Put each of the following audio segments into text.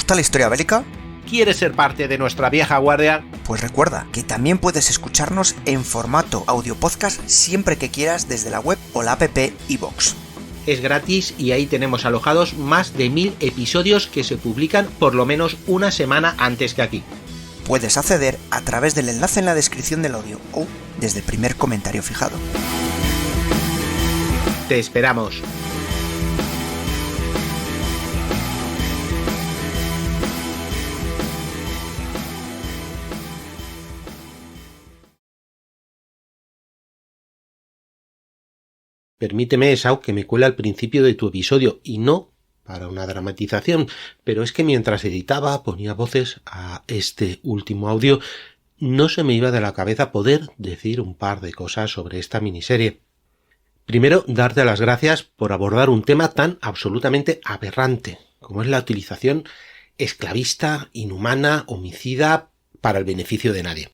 gusta la historia bélica? ¿Quieres ser parte de nuestra vieja guardia? Pues recuerda que también puedes escucharnos en formato audio podcast siempre que quieras desde la web o la app iVoox. Es gratis y ahí tenemos alojados más de 1000 episodios que se publican por lo menos una semana antes que aquí. Puedes acceder a través del enlace en la descripción del audio o desde el primer comentario fijado. Te esperamos. Permíteme, Esau, que me cuele al principio de tu episodio, y no para una dramatización, pero es que mientras editaba, ponía voces a este último audio, no se me iba de la cabeza poder decir un par de cosas sobre esta miniserie. Primero, darte las gracias por abordar un tema tan absolutamente aberrante, como es la utilización esclavista, inhumana, homicida, para el beneficio de nadie.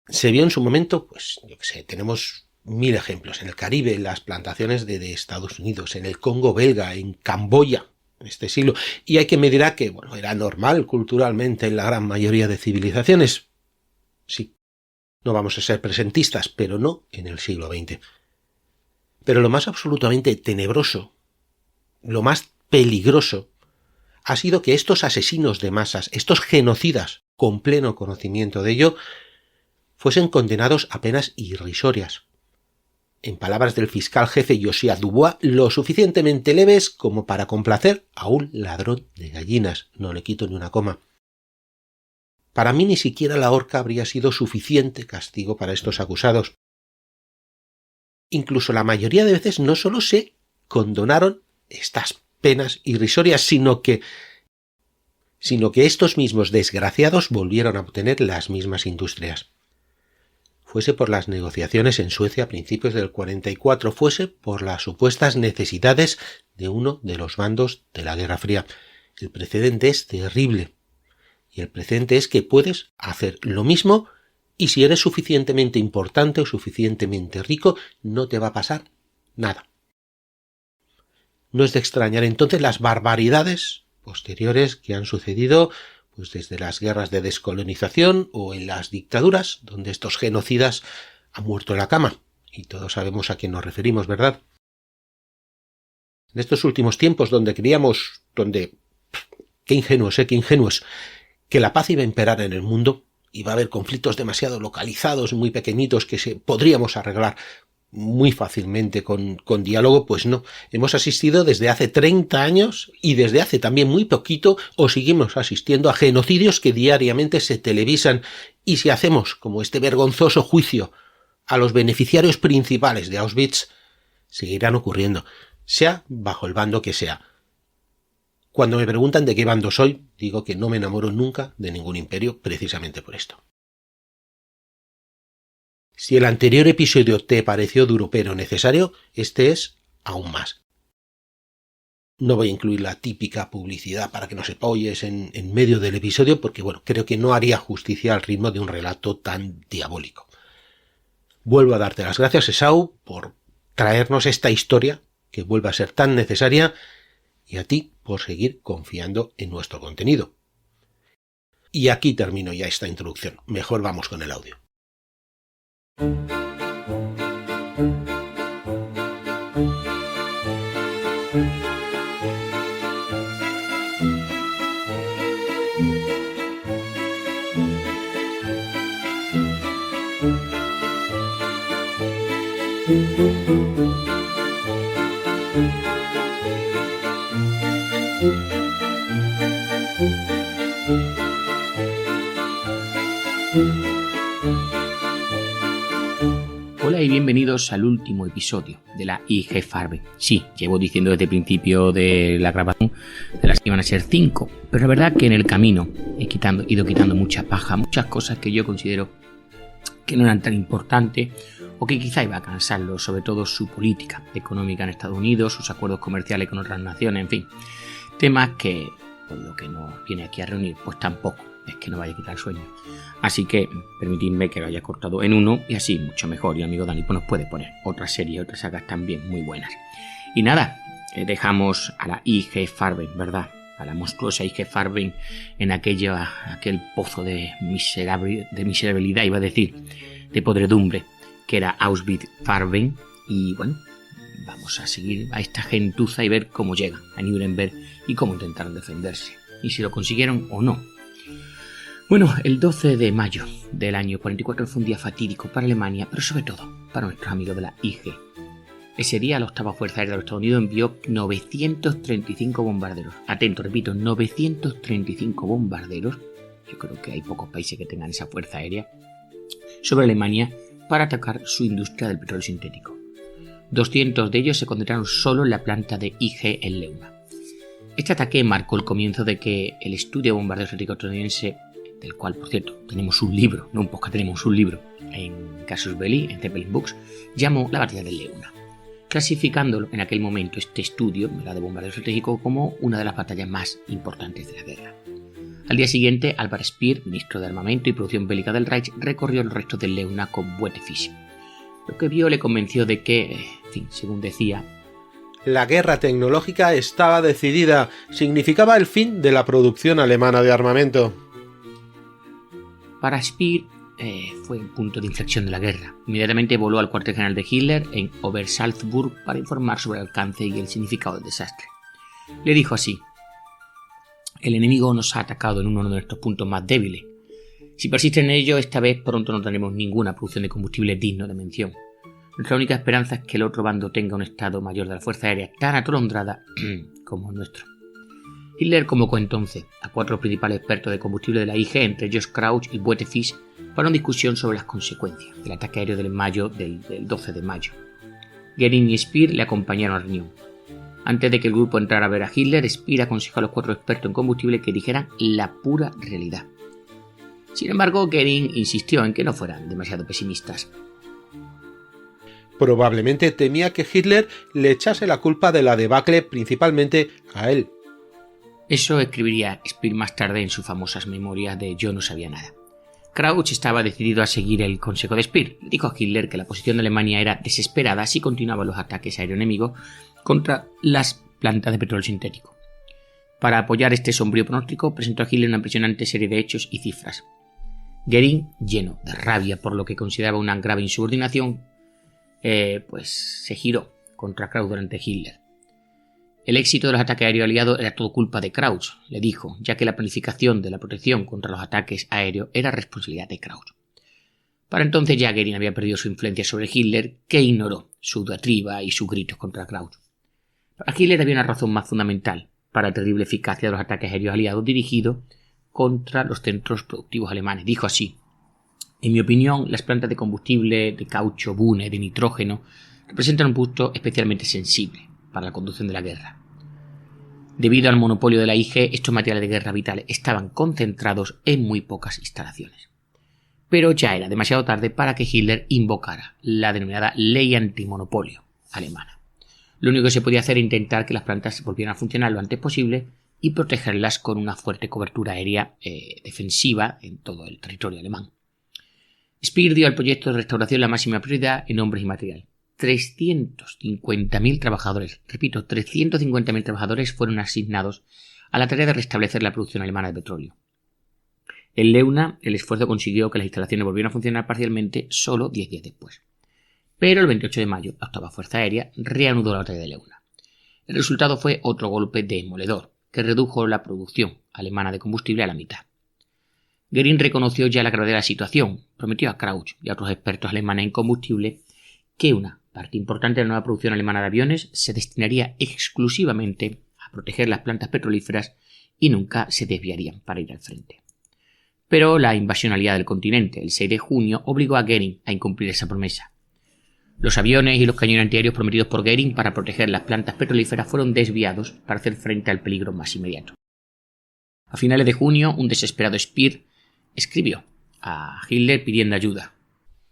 Se vio en su momento, pues, yo qué sé, tenemos 1000 ejemplos, en el Caribe, en las plantaciones de Estados Unidos, en el Congo belga, en Camboya, en este siglo, y hay quien me dirá que, bueno, era normal culturalmente en la gran mayoría de civilizaciones. Sí, no vamos a ser presentistas, pero no en el siglo XX. Pero lo más absolutamente tenebroso, lo más peligroso, ha sido que estos asesinos de masas, estos genocidas, con pleno conocimiento de ello, fuesen condenados a penas irrisorias. En palabras del fiscal jefe Josiah Dubois, lo suficientemente leves como para complacer a un ladrón de gallinas. No le quito ni una coma. Para mí ni siquiera la horca habría sido suficiente castigo para estos acusados. Incluso la mayoría de veces no solo se condonaron estas penas irrisorias, sino que estos mismos desgraciados volvieron a obtener las mismas industrias. Fuese por las negociaciones en Suecia a principios del 44, fuese por las supuestas necesidades de uno de los bandos de la Guerra Fría. El precedente es terrible. Y el precedente es que puedes hacer lo mismo y si eres suficientemente importante o suficientemente rico, no te va a pasar nada. No es de extrañar entonces las barbaridades posteriores que han sucedido pues desde las guerras de descolonización o en las dictaduras, donde estos genocidas han muerto en la cama. Y todos sabemos a quién nos referimos, ¿verdad? En estos últimos tiempos donde creíamos, qué ingenuos, que la paz iba a imperar en el mundo, iba a haber conflictos demasiado localizados, muy pequeñitos, que podríamos arreglar muy fácilmente con diálogo, pues no. Hemos asistido desde hace 30 años y desde hace también muy poquito o seguimos asistiendo a genocidios que diariamente se televisan y si hacemos como este vergonzoso juicio a los beneficiarios principales de Auschwitz, seguirán ocurriendo, sea bajo el bando que sea. Cuando me preguntan de qué bando soy, digo que no me enamoro nunca de ningún imperio precisamente por esto. Si el anterior episodio te pareció duro pero necesario, este es aún más. No voy a incluir la típica publicidad para que nos apoyes en medio del episodio porque, bueno, creo que no haría justicia al ritmo de un relato tan diabólico. Vuelvo a darte las gracias, Esau, por traernos esta historia que vuelve a ser tan necesaria y a ti por seguir confiando en nuestro contenido. Y aquí termino ya esta introducción. Mejor vamos con el audio. Hola y bienvenidos al último episodio de la IG Farben. Sí, llevo diciendo desde el principio de la grabación de las que iban a ser 5, pero la verdad que en el camino he ido quitando mucha paja, muchas cosas que yo considero que no eran tan importantes o que quizá iba a cansarlo, sobre todo su política económica en Estados Unidos, sus acuerdos comerciales con otras naciones, en fin, temas que, por lo que nos viene aquí a reunir, pues tampoco es que no vaya a quitar sueño. Así que permitidme que lo haya cortado en uno y así mucho mejor. Y amigo Dani pues nos puede poner otra serie, otras sagas también muy buenas. Y nada, dejamos a la IG Farben, ¿verdad? a la monstruosa IG Farben en aquel pozo de miserabilidad, iba a decir, de podredumbre, que era Auschwitz-Farben. Y bueno, vamos a seguir a esta gentuza y ver cómo llegan a Nuremberg y cómo intentaron defenderse, y si lo consiguieron o no. Bueno, el 12 de mayo del año 44 fue un día fatídico para Alemania, pero sobre todo para nuestros amigos de la IG. Ese día la octava Fuerza Aérea de los Estados Unidos envió 935 bombarderos. Atento, repito, 935 bombarderos. Yo creo que hay pocos países que tengan esa fuerza aérea. Sobre Alemania para atacar su industria del petróleo sintético. 200 de ellos se concentraron solo en la planta de IG en Leuna. Este ataque marcó el comienzo de que el estudio de bombardeo estratégico estadounidense, del cual, por cierto, tenemos un libro, no un podcast, tenemos un libro en Casus Belli, en Zeppelin Books, llamó la batalla de Leuna, clasificándolo en aquel momento este estudio de bombardeo estratégico como una de las batallas más importantes de la guerra. Al día siguiente, Albert Speer, ministro de Armamento y Producción Bélica del Reich, recorrió los restos de Leuna con Butefis. Lo que vio le convenció de que, en fin, según decía, la guerra tecnológica estaba decidida, significaba el fin de la producción alemana de armamento. Para Speer fue el punto de inflexión de la guerra. Inmediatamente voló al cuartel general de Hitler en Obersalzburg para informar sobre el alcance y el significado del desastre. Le dijo así: el enemigo nos ha atacado en uno de nuestros puntos más débiles. Si persiste en ello, esta vez pronto no tendremos ninguna producción de combustible digno de mención. Nuestra única esperanza es que el otro bando tenga un estado mayor de la Fuerza Aérea tan atolondrada como el nuestro. Hitler convocó entonces a 4 principales expertos de combustible de la IG, entre ellos Krauch y Butefis, para una discusión sobre las consecuencias del ataque aéreo del 12 de mayo. Göring y Speer le acompañaron a la reunión. Antes de que el grupo entrara a ver a Hitler, Speer aconsejó a los 4 expertos en combustible que dijeran la pura realidad. Sin embargo, Göring insistió en que no fueran demasiado pesimistas. Probablemente temía que Hitler le echase la culpa de la debacle principalmente a él. Eso escribiría Speer más tarde en sus famosas memorias de Yo no sabía nada. Krauch estaba decidido a seguir el consejo de Speer. Dijo a Hitler que la posición de Alemania era desesperada si continuaban los ataques aéreos enemigos contra las plantas de petróleo sintético. Para apoyar este sombrío pronóstico, presentó a Hitler una impresionante serie de hechos y cifras. Göring, lleno de rabia por lo que consideraba una grave insubordinación, se giró contra Krauch durante Hitler. El éxito de los ataques aéreos aliados era todo culpa de Krauch, le dijo, ya que la planificación de la protección contra los ataques aéreos era responsabilidad de Krauch. Para entonces ya Göring había perdido su influencia sobre Hitler, que ignoró su diatriba y sus gritos contra Krauch. Para Hitler había una razón más fundamental para la terrible eficacia de los ataques aéreos aliados dirigidos contra los centros productivos alemanes. Dijo así: en mi opinión, las plantas de combustible, de caucho, bune, de nitrógeno, representan un punto especialmente sensible para la conducción de la guerra. Debido al monopolio de la IG, estos materiales de guerra vitales estaban concentrados en muy pocas instalaciones. Pero ya era demasiado tarde para que Hitler invocara la denominada ley antimonopolio alemana. Lo único que se podía hacer era intentar que las plantas volvieran a funcionar lo antes posible y protegerlas con una fuerte cobertura aérea defensiva en todo el territorio alemán. Speer dio al proyecto de restauración la máxima prioridad en hombres y material. 350.000 trabajadores, repito, 350.000 trabajadores fueron asignados a la tarea de restablecer la producción alemana de petróleo. En Leuna, el esfuerzo consiguió que las instalaciones volvieran a funcionar parcialmente solo 10 días después. Pero el 28 de mayo, la octava Fuerza Aérea reanudó la batalla de Leuna. El resultado fue otro golpe demoledor, que redujo la producción alemana de combustible a la mitad. Göring reconoció ya la gravedad de la situación, prometió a Krauch y a otros expertos alemanes en combustible que una parte importante de la nueva producción alemana de aviones se destinaría exclusivamente a proteger las plantas petrolíferas y nunca se desviarían para ir al frente. Pero la invasión aliada del continente, el 6 de junio, obligó a Göring a incumplir esa promesa. Los aviones y los cañones antiaéreos prometidos por Göring para proteger las plantas petrolíferas fueron desviados para hacer frente al peligro más inmediato. A finales de junio, un desesperado Speer escribió a Hitler pidiendo ayuda.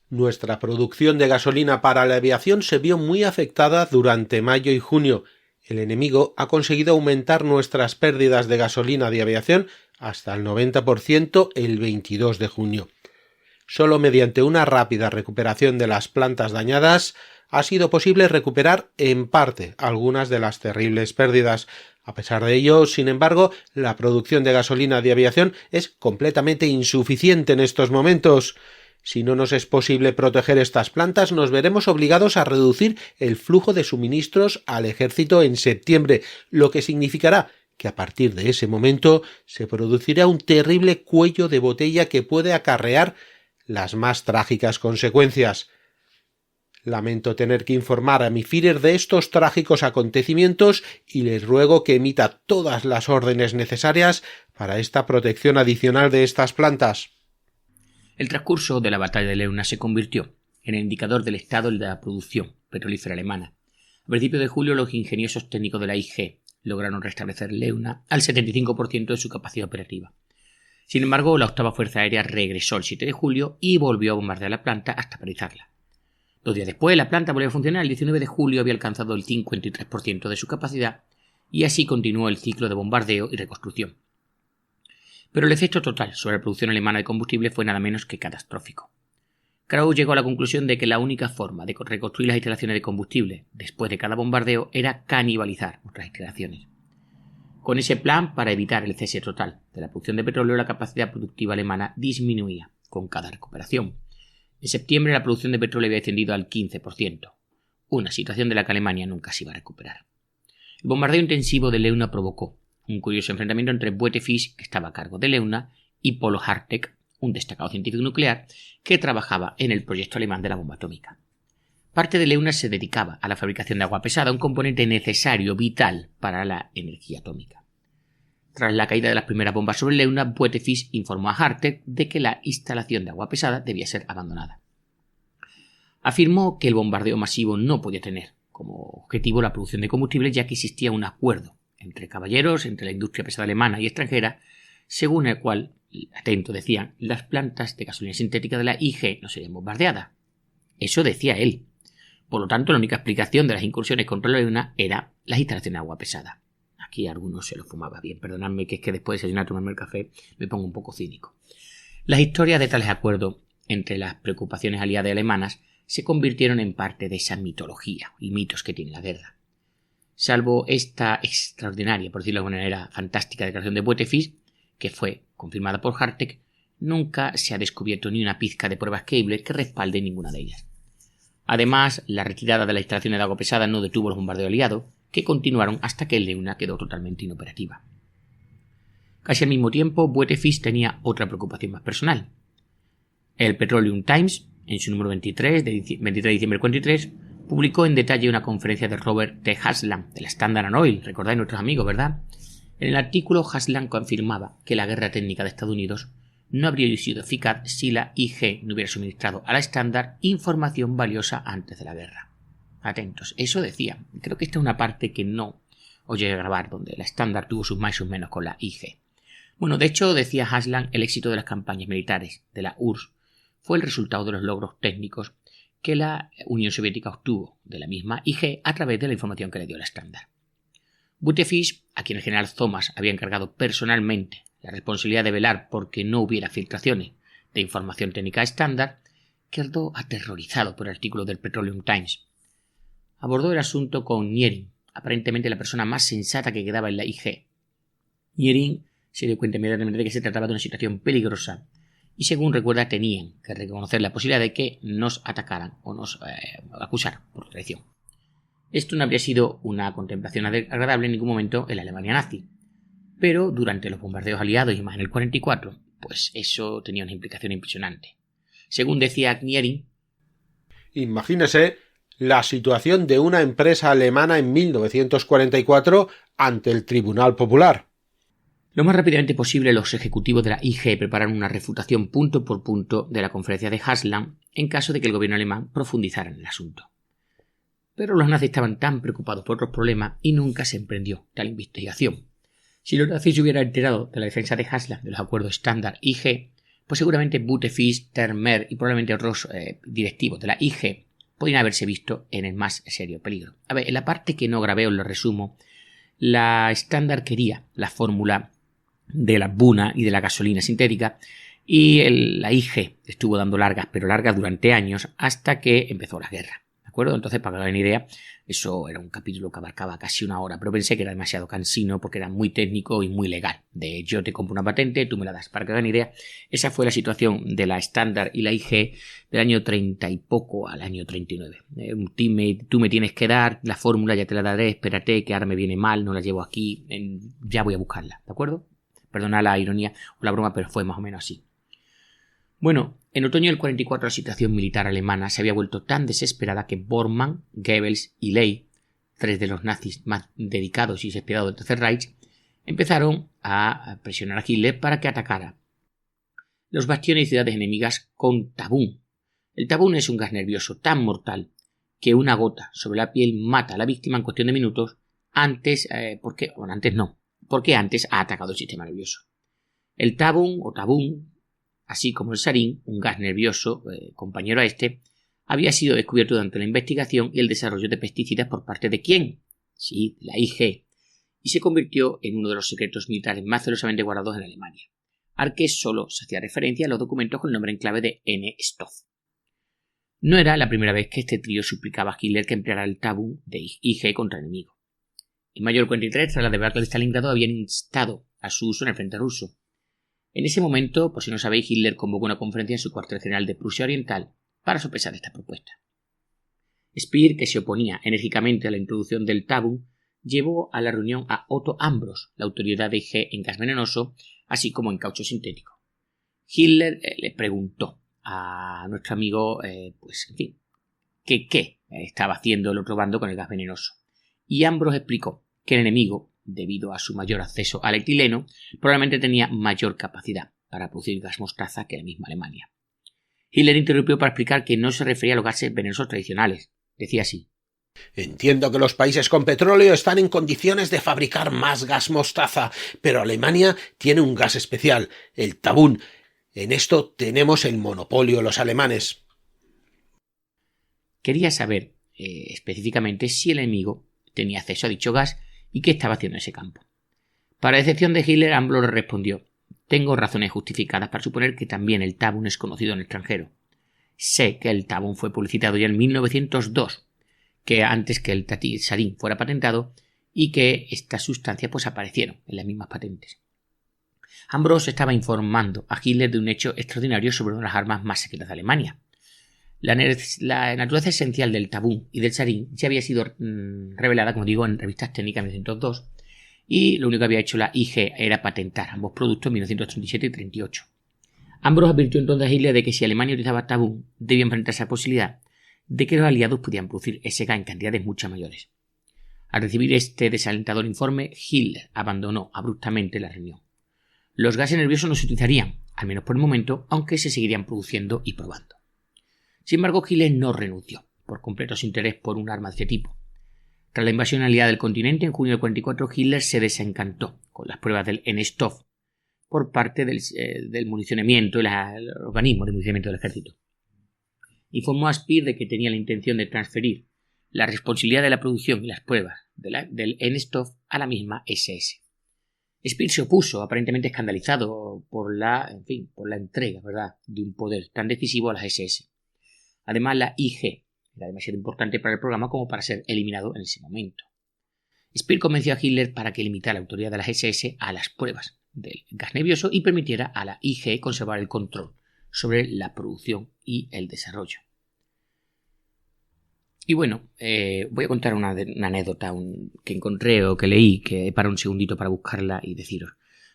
Nuestra producción de gasolina para la aviación se vio muy afectada durante mayo y junio. El enemigo ha conseguido aumentar nuestras pérdidas de gasolina de aviación hasta el 90% el 22 de junio. Solo mediante una rápida recuperación de las plantas dañadas ha sido posible recuperar en parte algunas de las terribles pérdidas. A pesar de ello, sin embargo, la producción de gasolina de aviación es completamente insuficiente en estos momentos. Si no nos es posible proteger estas plantas, nos veremos obligados a reducir el flujo de suministros al ejército en septiembre, lo que significará que a partir de ese momento se producirá un terrible cuello de botella que puede acarrear las más trágicas consecuencias. Lamento tener que informar a mi Führer de estos trágicos acontecimientos y les ruego que emita todas las órdenes necesarias para esta protección adicional de estas plantas. El transcurso de la batalla de Leuna se convirtió en el indicador del estado de la producción petrolífera alemana. A principios de julio, los ingeniosos técnicos de la IG lograron restablecer Leuna al 75% de su capacidad operativa. Sin embargo, la octava Fuerza Aérea regresó el 7 de julio y volvió a bombardear la planta hasta paralizarla. 2 días después, la planta volvió a funcionar. El 19 de julio había alcanzado el 53% de su capacidad y así continuó el ciclo de bombardeo y reconstrucción. Pero el efecto total sobre la producción alemana de combustible fue nada menos que catastrófico. Krauss llegó a la conclusión de que la única forma de reconstruir las instalaciones de combustible después de cada bombardeo era canibalizar otras instalaciones. Con ese plan, para evitar el cese total de la producción de petróleo, la capacidad productiva alemana disminuía con cada recuperación. En septiembre la producción de petróleo había descendido al 15%, una situación de la que Alemania nunca se iba a recuperar. El bombardeo intensivo de Leuna provocó un curioso enfrentamiento entre Buthelfisch, que estaba a cargo de Leuna, y Polo Harteg, un destacado científico nuclear que trabajaba en el proyecto alemán de la bomba atómica. Parte de Leuna se dedicaba a la fabricación de agua pesada, un componente necesario, vital para la energía atómica. Tras la caída de las primeras bombas sobre Leuna, Buthelfisch informó a Harteg de que la instalación de agua pesada debía ser abandonada. Afirmó que el bombardeo masivo no podía tener como objetivo la producción de combustible, ya que existía un acuerdo entre caballeros, entre la industria pesada alemana y extranjera, según el cual, atento decían, las plantas de gasolina sintética de la IG no serían bombardeadas. Eso decía él. Por lo tanto, la única explicación de las incursiones contra la Leuna era las instalaciones de agua pesada. Aquí algunos se lo fumaba bien. Perdonadme que es que después de desayunar, tomarme el café, me pongo un poco cínico. Las historias de tales acuerdos entre las preocupaciones aliadas alemanas se convirtieron en parte de esa mitología y mitos que tiene la guerra. Salvo esta extraordinaria, por decirlo de alguna manera, fantástica declaración de Buthelfisch, que fue confirmada por Harteg, nunca se ha descubierto ni una pizca de pruebas creíbles que respalde ninguna de ellas. Además, la retirada de las instalaciones de agua pesada no detuvo los bombardeos aliados, que continuaron hasta que Leuna quedó totalmente inoperativa. Casi al mismo tiempo, Buthelfisch tenía otra preocupación más personal. El Petroleum Times, en su número 23, de 23 de diciembre del 43, publicó en detalle una conferencia de Robert T. Haslam, de la Standard & Oil, recordáis nuestros amigos, ¿verdad? En el artículo, Haslam confirmaba que la guerra técnica de Estados Unidos no habría sido eficaz si la IG no hubiera suministrado a la Standard información valiosa antes de la guerra. Atentos, eso decía. Creo que esta es una parte que no os llegué a grabar, donde la Standard tuvo sus más y sus menos con la IG. Bueno, de hecho, decía Haslam, el éxito de las campañas militares de la URSS fue el resultado de los logros técnicos que la Unión Soviética obtuvo de la misma IG a través de la información que le dio la Standard. Buthelfisch, a quien el general Thomas había encargado personalmente la responsabilidad de velar porque no hubiera filtraciones de información técnica estándar, quedó aterrorizado por el artículo del Petroleum Times. Abordó el asunto con Niering, aparentemente la persona más sensata que quedaba en la IG. Niering se dio cuenta inmediatamente de que se trataba de una situación peligrosa y, según recuerda, tenían que reconocer la posibilidad de que nos atacaran o nos acusaran por traición. Esto no habría sido una contemplación agradable en ningún momento en la Alemania nazi, pero durante los bombardeos aliados y más en el 44, pues eso tenía una implicación impresionante. Según decía Niering, imagínese la situación de una empresa alemana en 1944 ante el Tribunal Popular. Lo más rápidamente posible, los ejecutivos de la IG prepararon una refutación punto por punto de la conferencia de Haslam en caso de que el gobierno alemán profundizara en el asunto. Pero los nazis estaban tan preocupados por otros problemas y nunca se emprendió tal investigación. Si los nazis se hubieran enterado de la defensa de Haslam de los acuerdos estándar IG, pues seguramente Buthelfisch, Termer y probablemente otros directivos de la IG podrían haberse visto en el más serio peligro. A ver, en la parte que no grabé os lo resumo. La estándar quería la fórmula de la Buna y de la gasolina sintética y la IG estuvo dando largas, pero largas durante años hasta que empezó la guerra. acuerdo? Entonces, para que hagan idea, eso era un capítulo que abarcaba casi una hora, pero pensé que era demasiado cansino porque era muy técnico y muy legal. De yo te compro una patente, tú me la das. Para que hagan idea, esa fue la situación de la estándar y la IG del año 30 y poco al año 39. Tú me tienes que dar la fórmula, ya te la daré, espérate, que ahora me viene mal, no la llevo aquí, ya voy a buscarla, ¿de acuerdo? Perdona la ironía o la broma, pero fue más o menos así. Bueno, en otoño del 44 la situación militar alemana se había vuelto tan desesperada que Bormann, Goebbels y Ley, tres de los nazis más dedicados y despiadados del Tercer Reich, empezaron a presionar a Hitler para que atacara los bastiones y ciudades enemigas con tabún. El tabún es un gas nervioso tan mortal que una gota sobre la piel mata a la víctima en cuestión de minutos porque antes ha atacado el sistema nervioso. El tabún, así como el sarín, un gas nervioso compañero a este, había sido descubierto durante la investigación y el desarrollo de pesticidas por parte de ¿quién? Sí, la IG, y se convirtió en uno de los secretos militares más celosamente guardados en Alemania, al que solo se hacía referencia a los documentos con el nombre en clave de N-Stoff. No era la primera vez que este trío suplicaba a Hitler que empleara el tabú de IG contra el enemigo. En mayo del 43, tras la debacle de Stalingrado, habían instado a su uso en el frente ruso. En ese momento, por si no sabéis, Hitler convocó una conferencia en su cuartel general de Prusia Oriental para sopesar esta propuesta. Speer, que se oponía enérgicamente a la introducción del tabú, llevó a la reunión a Otto Ambros, la autoridad de IG en gas venenoso, así como en caucho sintético. Hitler le preguntó a nuestro amigo, qué estaba haciendo el otro bando con el gas venenoso. Y Ambros explicó que el enemigo, debido a su mayor acceso al etileno, probablemente tenía mayor capacidad para producir gas mostaza que la misma Alemania. Hitler interrumpió para explicar que no se refería a los gases venenosos tradicionales. Decía así: entiendo que los países con petróleo están en condiciones de fabricar más gas mostaza, pero Alemania tiene un gas especial, el tabún. En esto tenemos el monopolio los alemanes. Quería saber específicamente si el enemigo tenía acceso a dicho gas y qué estaba haciendo en ese campo. Para decepción de Hitler, Ambros le respondió: tengo razones justificadas para suponer que también el tabún es conocido en el extranjero. Sé que el tabún fue publicitado ya en 1902, que antes que el sarín fuera patentado, y que estas sustancias aparecieron en las mismas patentes. Ambros estaba informando a Hitler de un hecho extraordinario sobre una de las armas más secretas de Alemania. La naturaleza esencial del tabú y del sarín ya había sido revelada, como digo, en revistas técnicas en 1902, y lo único que había hecho la IG era patentar ambos productos en 1937 y 1938. Ambros advirtió entonces a Hitler de que si Alemania utilizaba tabú, debía enfrentarse a la posibilidad de que los aliados pudieran producir ese gas en cantidades mucho mayores. Al recibir este desalentador informe, Hitler abandonó abruptamente la reunión. Los gases nerviosos no se utilizarían, al menos por el momento, aunque se seguirían produciendo y probando. Sin embargo, Hitler no renunció por completo a su interés por un arma de este tipo. Tras la invasión aliada del continente, en junio del 44, Hitler se desencantó con las pruebas del N-Stoff por parte del municionamiento y el organismo de municionamiento del ejército. Informó a Speer de que tenía la intención de transferir la responsabilidad de la producción y las pruebas del N-Stoff a la misma SS. Speer se opuso, aparentemente escandalizado por la entrega, ¿verdad?, de un poder tan decisivo a las SS. Además, la IG era demasiado importante para el programa como para ser eliminado en ese momento. Speer convenció a Hitler para que limitara la autoridad de las SS a las pruebas del gas nervioso y permitiera a la IG conservar el control sobre la producción y el desarrollo. Y bueno, voy a contar una anécdota que encontré o que leí, que he parado un segundito para buscarla y deciros.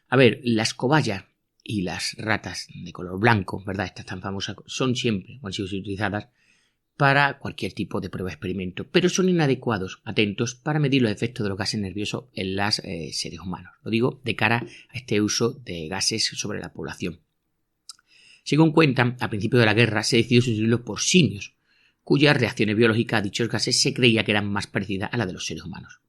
A ver, las cobayas y las ratas de color blanco, ¿verdad?, estas tan famosas, son siempre, o han sido utilizadas para cualquier tipo de prueba de experimento, pero son inadecuados, atentos, para medir los efectos de los gases nerviosos en los seres humanos. Lo digo de cara a este uso de gases sobre la población. Según cuentan, a principio de la guerra se decidió sustituirlos por simios, cuyas reacciones biológicas a dichos gases se creía que eran más parecidas a las de los seres humanos.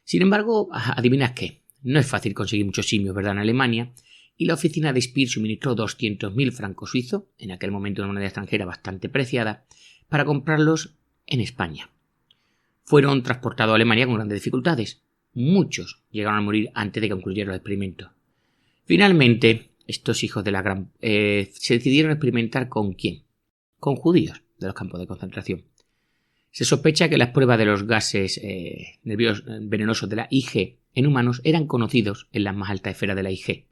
Sin embargo, adivinad qué, no es fácil conseguir muchos simios, ¿verdad?, en Alemania, y la oficina de Speer suministró 200.000 francos suizos, en aquel momento una moneda extranjera bastante preciada, para comprarlos en España. Fueron transportados a Alemania con grandes dificultades. Muchos llegaron a morir antes de que concluyeran los experimentos. Finalmente, estos hijos de la se decidieron experimentar ¿con quién? Con judíos de los campos de concentración. Se sospecha que las pruebas de los gases venenosos de la IG en humanos eran conocidos en las más altas esferas de la IG.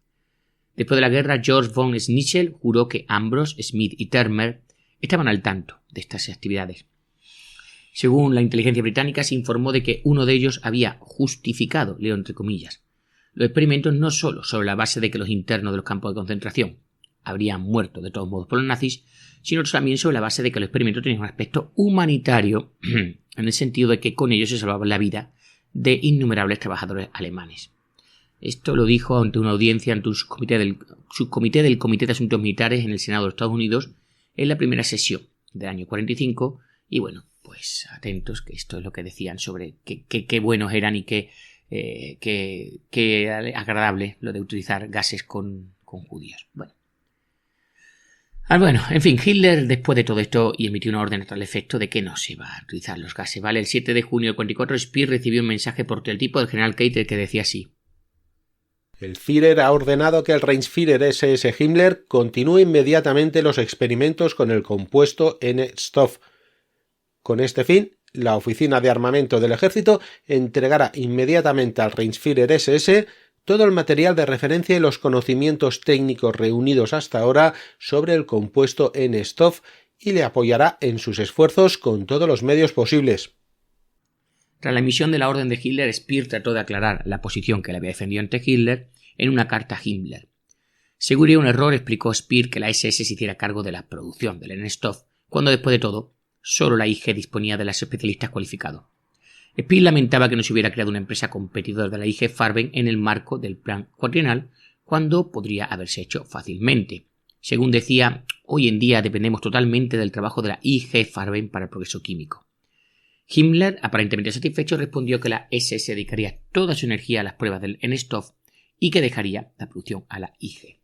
Después de la guerra, George von Schnitzler juró que Ambrose, Smith y Termer estaban al tanto de estas actividades. Según la inteligencia británica, se informó de que uno de ellos había justificado, leo entre comillas, los experimentos no solo sobre la base de que los internos de los campos de concentración habrían muerto de todos modos por los nazis, sino también sobre la base de que los experimentos tenían un aspecto humanitario en el sentido de que con ellos se salvaba la vida de innumerables trabajadores alemanes. Esto lo dijo ante una audiencia ante un subcomité del Comité de Asuntos Militares en el Senado de Estados Unidos en la primera sesión del año 45 y bueno, pues atentos que esto es lo que decían sobre qué buenos eran y qué agradable lo de utilizar gases con judíos. Bueno, en fin, Hitler después de todo esto y emitió una orden a tal efecto de que no se iba a utilizar los gases, ¿vale? El 7 de junio del 44 Speer recibió un mensaje por teletipo del general Keitel que decía así: el Führer ha ordenado que el Reichsführer SS Himmler continúe inmediatamente los experimentos con el compuesto N-Stoff. Con este fin, la Oficina de Armamento del Ejército entregará inmediatamente al Reichsführer SS todo el material de referencia y los conocimientos técnicos reunidos hasta ahora sobre el compuesto N-Stoff y le apoyará en sus esfuerzos con todos los medios posibles. Tras la emisión de la orden de Hitler, Speer trató de aclarar la posición que le había defendido ante Hitler en una carta a Himmler. Según un error, explicó Speer que la SS se hiciera cargo de la producción del N-Stoff, cuando después de todo, solo la IG disponía de los especialistas cualificados. Speer lamentaba que no se hubiera creado una empresa competidora de la IG Farben en el marco del plan cuatrienal, cuando podría haberse hecho fácilmente. Según decía, hoy en día dependemos totalmente del trabajo de la IG Farben para el progreso químico. Himmler, aparentemente satisfecho, respondió que la SS dedicaría toda su energía a las pruebas del N-Stoff y que dejaría la producción a la IG.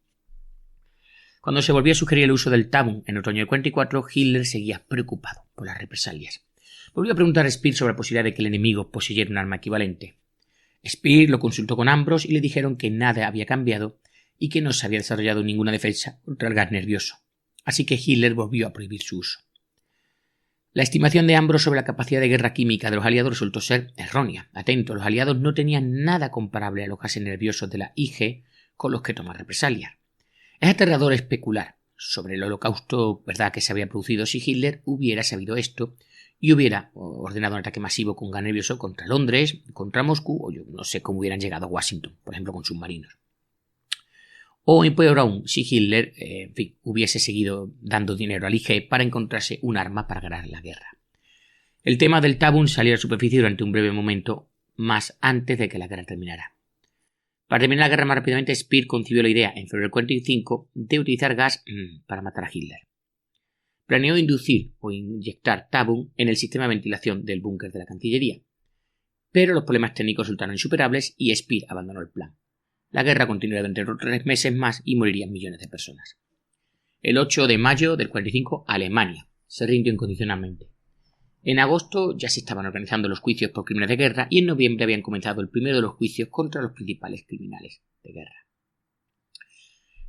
Cuando se volvió a sugerir el uso del Tabun en otoño del 44, Hitler seguía preocupado por las represalias. Volvió a preguntar a Speer sobre la posibilidad de que el enemigo poseyera un arma equivalente. Speer lo consultó con Ambrose y le dijeron que nada había cambiado y que no se había desarrollado ninguna defensa contra el gas nervioso. Así que Hitler volvió a prohibir su uso. La estimación de Ambrose sobre la capacidad de guerra química de los aliados resultó ser errónea. Atento, los aliados no tenían nada comparable a los gases nerviosos de la IG con los que tomar represalias. Es aterrador especular sobre el holocausto, ¿verdad?, que se había producido si Hitler hubiera sabido esto y hubiera ordenado un ataque masivo con gas nervioso contra Londres, contra Moscú, o yo no sé cómo hubieran llegado a Washington, por ejemplo, con submarinos. O peor aún, si Hitler, hubiese seguido dando dinero al IG para encontrarse un arma para ganar la guerra. El tema del Tabun salió a la superficie durante un breve momento, más antes de que la guerra terminara. Para terminar la guerra más rápidamente, Speer concibió la idea, en febrero del 45, de utilizar gas para matar a Hitler. Planeó inducir o inyectar Tabun en el sistema de ventilación del búnker de la Cancillería, pero los problemas técnicos resultaron insuperables y Speer abandonó el plan. La guerra continuaría durante otros 3 meses más y morirían millones de personas. El 8 de mayo del 45, Alemania se rindió incondicionalmente. En agosto ya se estaban organizando los juicios por crímenes de guerra y en noviembre habían comenzado el primero de los juicios contra los principales criminales de guerra.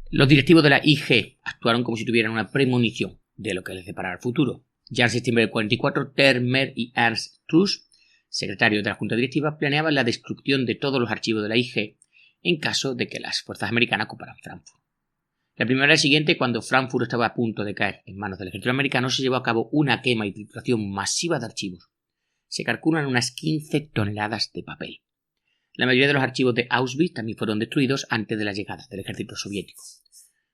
Los directivos de la IG actuaron como si tuvieran una premonición de lo que les deparara el futuro. Ya en septiembre del 44, Termer y Ernst Truss, secretarios de la Junta Directiva, planeaban la destrucción de todos los archivos de la IG en caso de que las fuerzas americanas ocuparan Frankfurt. La primavera siguiente, cuando Frankfurt estaba a punto de caer en manos del ejército americano, se llevó a cabo una quema y trituración masiva de archivos. Se calculan unas 15 toneladas de papel. La mayoría de los archivos de Auschwitz también fueron destruidos antes de la llegada del ejército soviético.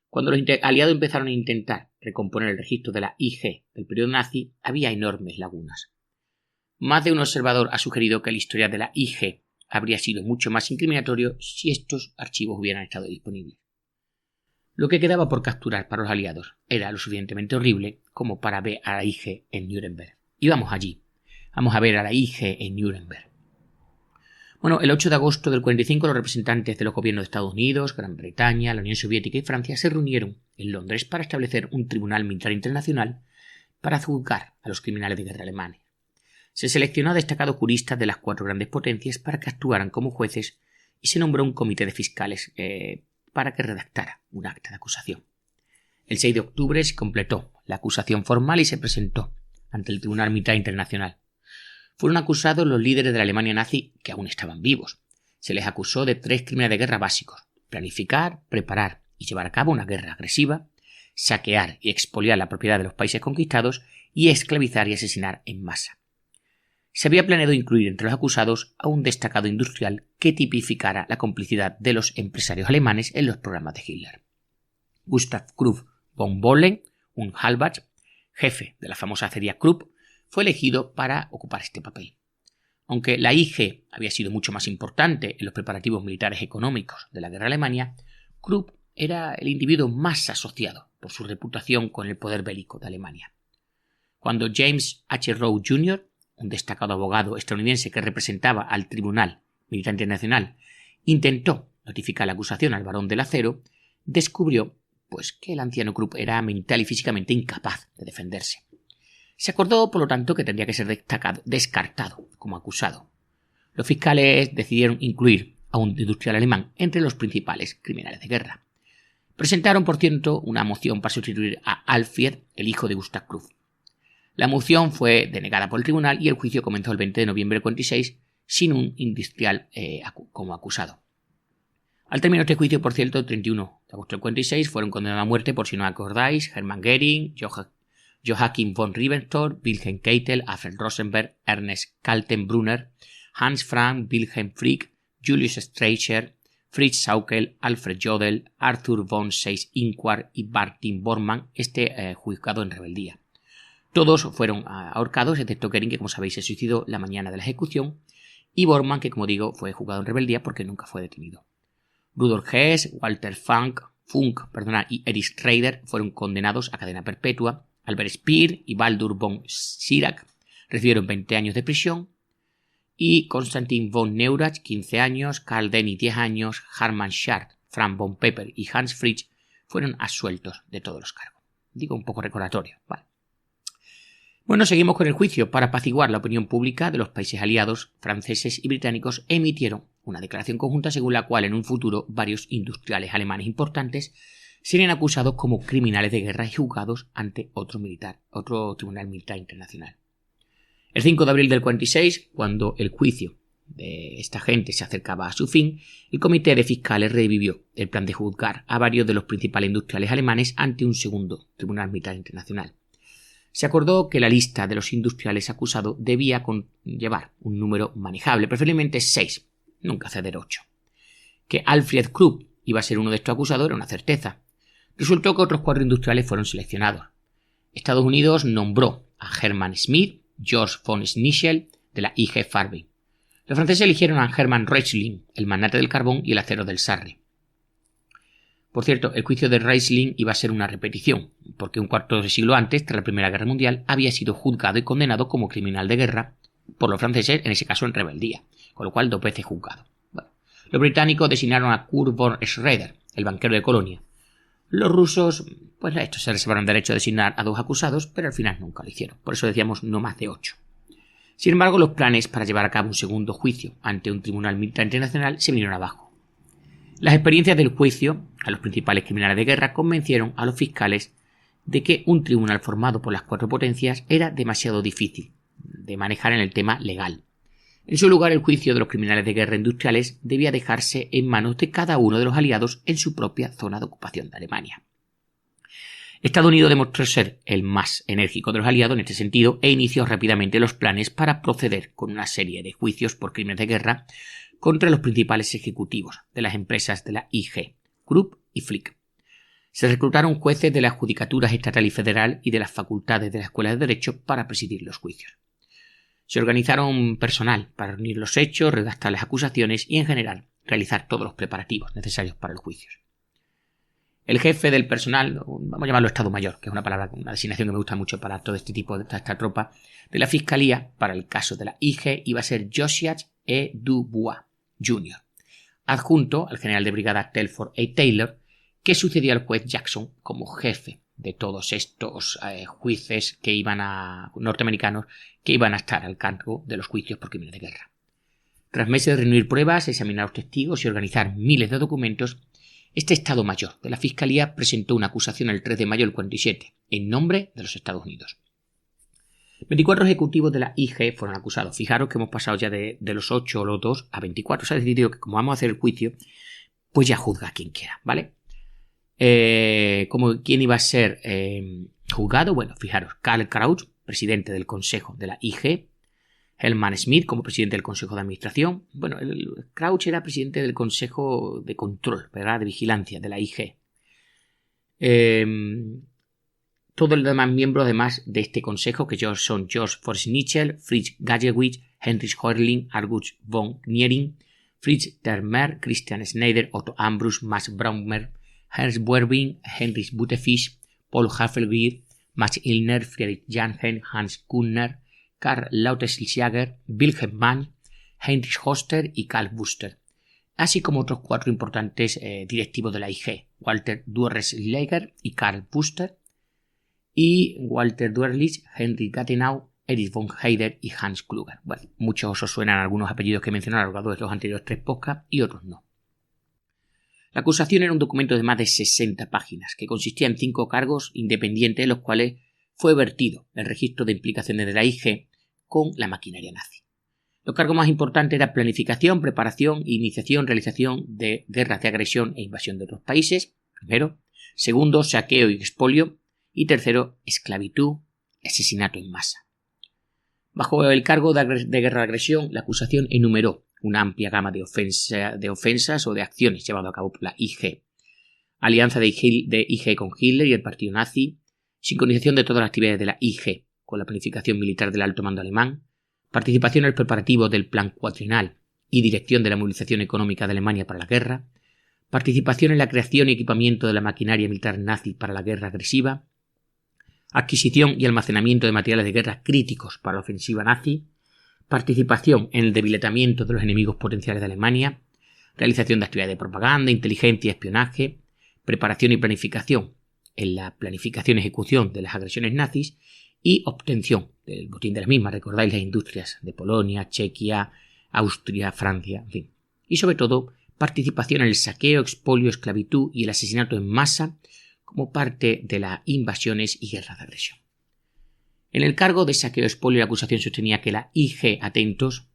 Cuando los aliados empezaron a intentar recomponer el registro de la IG del periodo nazi, había enormes lagunas. Más de un observador ha sugerido que la historia de la IG habría sido mucho más incriminatorio si estos archivos hubieran estado disponibles. Lo que quedaba por capturar para los aliados era lo suficientemente horrible como para ver a la IG en Nuremberg. Y vamos allí. Vamos a ver a la IG en Nuremberg. Bueno, el 8 de agosto del 45 los representantes de los gobiernos de Estados Unidos, Gran Bretaña, la Unión Soviética y Francia se reunieron en Londres para establecer un tribunal militar internacional para juzgar a los criminales de guerra alemanes. Se seleccionó a destacados juristas de las 4 grandes potencias para que actuaran como jueces y se nombró un comité de fiscales para que redactara un acta de acusación. El 6 de octubre se completó la acusación formal y se presentó ante el Tribunal Militar Internacional fueron acusados los líderes de la Alemania nazi que aún estaban vivos. Se les acusó de 3 crímenes de guerra básicos: planificar, preparar y llevar a cabo una guerra agresiva, saquear y expoliar la propiedad de los países conquistados y esclavizar y asesinar en masa. Se había planeado incluir entre los acusados a un destacado industrial que tipificara la complicidad de los empresarios alemanes en los programas de Hitler. Gustav Krupp von Bohlen, un Halbach, jefe de la famosa acería Krupp, fue elegido para ocupar este papel. Aunque la IG había sido mucho más importante en los preparativos militares económicos de la guerra de Alemania, Krupp era el individuo más asociado por su reputación con el poder bélico de Alemania. Cuando James H. Rowe Jr., un destacado abogado estadounidense que representaba al Tribunal Militar Internacional, intentó notificar la acusación al Barón del Acero, descubrió que el anciano Krupp era mental y físicamente incapaz de defenderse. Se acordó, por lo tanto, que tendría que ser descartado como acusado. Los fiscales decidieron incluir a un industrial alemán entre los principales criminales de guerra. Presentaron, por cierto, una moción para sustituir a Alfred, el hijo de Gustav Krupp. La moción fue denegada por el tribunal y el juicio comenzó el 20 de noviembre de 1946 sin un industrial como acusado. Al término de este juicio, por cierto, el 31 de agosto del 1946 fueron condenados a muerte, por si no acordáis, Hermann Göring, Joachim von Ribbentrop, Wilhelm Keitel, Alfred Rosenberg, Ernest Kaltenbrunner, Hans Frank Wilhelm Frick, Julius Streicher, Fritz Saukel, Alfred Jodl, Arthur von Seyss-Inquart y Martin Bormann, juzgado en rebeldía. Todos fueron ahorcados, excepto Göring, que como sabéis se suicidó la mañana de la ejecución, y Bormann, que como digo fue juzgado en rebeldía porque nunca fue detenido. Rudolf Hess, Walter Funk y Erich Schrader fueron condenados a cadena perpetua. Albert Speer y Baldur von Schirach recibieron 20 años de prisión y Konstantin von Neurath 15 años, Karl Denny 10 años, Hartmann Schardt, Franz von Pepper y Hans Fritsch fueron absueltos de todos los cargos. Digo un poco recordatorio, ¿vale? Bueno, seguimos con el juicio. Para apaciguar la opinión pública de los países aliados, franceses y británicos emitieron una declaración conjunta según la cual en un futuro varios industriales alemanes importantes serían acusados como criminales de guerra y juzgados ante otro tribunal militar internacional. El 5 de abril del 46, cuando el juicio de esta gente se acercaba a su fin, el comité de fiscales revivió el plan de juzgar a varios de los principales industriales alemanes ante un segundo tribunal militar internacional. Se acordó que la lista de los industriales acusados debía conllevar un número manejable, preferiblemente 6, nunca ceder 8. Que Alfred Krupp iba a ser uno de estos acusados era una certeza. Resultó que otros 4 industriales fueron seleccionados. Estados Unidos nombró a Hermann Schmidt, George von Schnitzell, de la IG Farbe. Los franceses eligieron a Hermann Reichling, el magnate del carbón y el acero del Sarre. Por cierto, el juicio de Reichling iba a ser una repetición, porque un cuarto de siglo antes, tras la Primera Guerra Mundial, había sido juzgado y condenado como criminal de guerra por los franceses, en ese caso en rebeldía, con lo cual 2 veces juzgado. Bueno, los británicos designaron a Kurt von Schroeder, el banquero de Colonia. Los rusos, estos se reservaron el derecho a designar a 2 acusados, pero al final nunca lo hicieron. Por eso decíamos no más de 8. Sin embargo, los planes para llevar a cabo un segundo juicio ante un tribunal militar internacional se vinieron abajo. Las experiencias del juicio a los principales criminales de guerra convencieron a los fiscales de que un tribunal formado por las 4 potencias era demasiado difícil de manejar en el tema legal. En su lugar, el juicio de los criminales de guerra industriales debía dejarse en manos de cada uno de los aliados en su propia zona de ocupación de Alemania. Estados Unidos demostró ser el más enérgico de los aliados en este sentido e inició rápidamente los planes para proceder con una serie de juicios por crímenes de guerra contra los principales ejecutivos de las empresas de la IG, Krupp y Frick. Se reclutaron jueces de las judicaturas estatal y federal y de las facultades de la Escuela de Derecho para presidir los juicios. Se organizaron personal para reunir los hechos, redactar las acusaciones y, en general, realizar todos los preparativos necesarios para los juicios. El jefe del personal, vamos a llamarlo Estado Mayor, que es una designación que me gusta mucho para todo este tipo de esta tropa, de la Fiscalía para el caso de la IG iba a ser Josiah E. Dubois, Jr., adjunto al general de brigada Telford A. Taylor, que sucedió al juez Jackson como jefe de todos estos jueces norteamericanos que iban a estar al cargo de los juicios por crímenes de guerra. Tras meses de reunir pruebas, examinar a los testigos y organizar miles de documentos, este Estado Mayor de la Fiscalía presentó una acusación el 3 de mayo del 47 en nombre de los Estados Unidos. 24 ejecutivos de la IG fueron acusados. Fijaros que hemos pasado ya de los 8 o los 2 a 24. Se ha decidido que como vamos a hacer el juicio, pues ya juzga a quien quiera, ¿vale? ¿Quién iba a ser juzgado? Bueno, fijaros, Karl Kraus, presidente del Consejo de la IG, Helman Schmidt como presidente del Consejo de Administración. Bueno, Kraus era presidente del Consejo de Control, ¿verdad? De Vigilancia de la IG. Todos los demás miembros, además de este consejo, que son George Forstnichel, Fritz Gagewitz, Heinrich Hörling, August von Kniering, Fritz Termer, Christian Schneider, Otto Ambrus, Max Braumer, Ernst Werwing, Heinrich Butefisch, Paul Hafelgrier, Max Illner, Friedrich Jansen, Hans Kuhner, Karl Lautenschläger, Wilhelm Mann, Heinrich Hoster y Karl Buster, así como otros 4 importantes directivos de la IG, Walter Duerschläger y Karl Buster, y Walter Duerlich, Henry Gattenau, Erich von Heider y Hans Kluger. Bueno, muchos os suenan algunos apellidos que he mencionado a lo largo de los anteriores 3 podcasts y otros no. La acusación era un documento de más de 60 páginas que consistía en 5 cargos independientes en los cuales fue vertido el registro de implicaciones de la IG con la maquinaria nazi. Los cargos más importantes eran planificación, preparación, iniciación, realización de guerras de agresión e invasión de otros países, primero. Segundo, saqueo y expolio. Y tercero, esclavitud y asesinato en masa. Bajo el cargo de guerra de agresión, la acusación enumeró una amplia gama de ofensas o de acciones llevadas a cabo por la IG. Alianza de IG con Hitler y el partido nazi, sincronización de todas las actividades de la IG con la planificación militar del alto mando alemán, participación en el preparativo del plan cuatrienal y dirección de la movilización económica de Alemania para la guerra, participación en la creación y equipamiento de la maquinaria militar nazi para la guerra agresiva, adquisición y almacenamiento de materiales de guerra críticos para la ofensiva nazi, participación en el debilitamiento de los enemigos potenciales de Alemania, realización de actividades de propaganda, inteligencia y espionaje, preparación y planificación en la planificación y ejecución de las agresiones nazis y obtención del botín de las mismas. Recordáis las industrias de Polonia, Chequia, Austria, Francia, en fin. Y sobre todo, participación en el saqueo, expolio, esclavitud y el asesinato en masa como parte de las invasiones y guerras de agresión. En el cargo de saqueo, expolio, la acusación sostenía que la IG, atentos,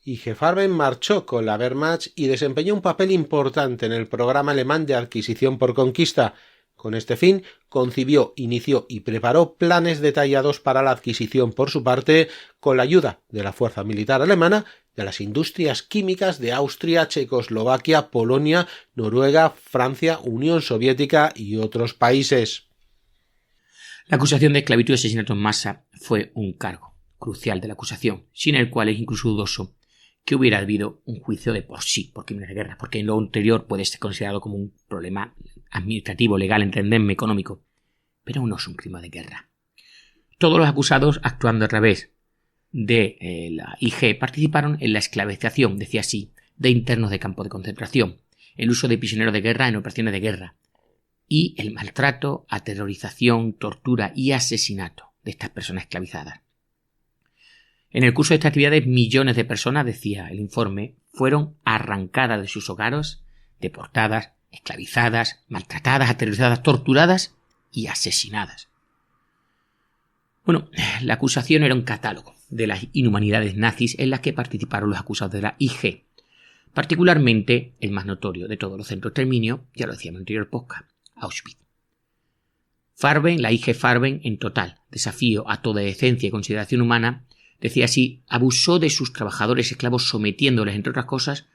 IG Farben marchó con la Wehrmacht y desempeñó un papel importante en el programa alemán de adquisición por conquista. Con este fin, concibió, inició y preparó planes detallados para la adquisición por su parte, con la ayuda de la fuerza militar alemana, de las industrias químicas de Austria, Checoslovaquia, Polonia, Noruega, Francia, Unión Soviética y otros países. La acusación de esclavitud y asesinato en masa fue un cargo crucial de la acusación, sin el cual es incluso dudoso que hubiera habido un juicio de por sí por crímenes de guerra, porque en lo anterior puede ser considerado como un problema administrativo, legal, entenderme, económico, pero no es un crimen de guerra. Todos los acusados, actuando a través de la IG, participaron en la esclavización, decía así, de internos de campos de concentración, el uso de prisioneros de guerra en operaciones de guerra y el maltrato, aterrorización, tortura y asesinato de estas personas esclavizadas. En el curso de estas actividades, millones de personas, decía el informe, fueron arrancadas de sus hogares, deportadas, esclavizadas, maltratadas, aterrorizadas, torturadas y asesinadas. Bueno, la acusación era un catálogo de las inhumanidades nazis en las que participaron los acusados de la IG, particularmente el más notorio de todos los centros de exterminio, ya lo decía en el anterior podcast, Auschwitz. Farben, la IG Farben, en total desafío a toda decencia y consideración humana, decía así, abusó de sus trabajadores esclavos sometiéndoles, entre otras cosas,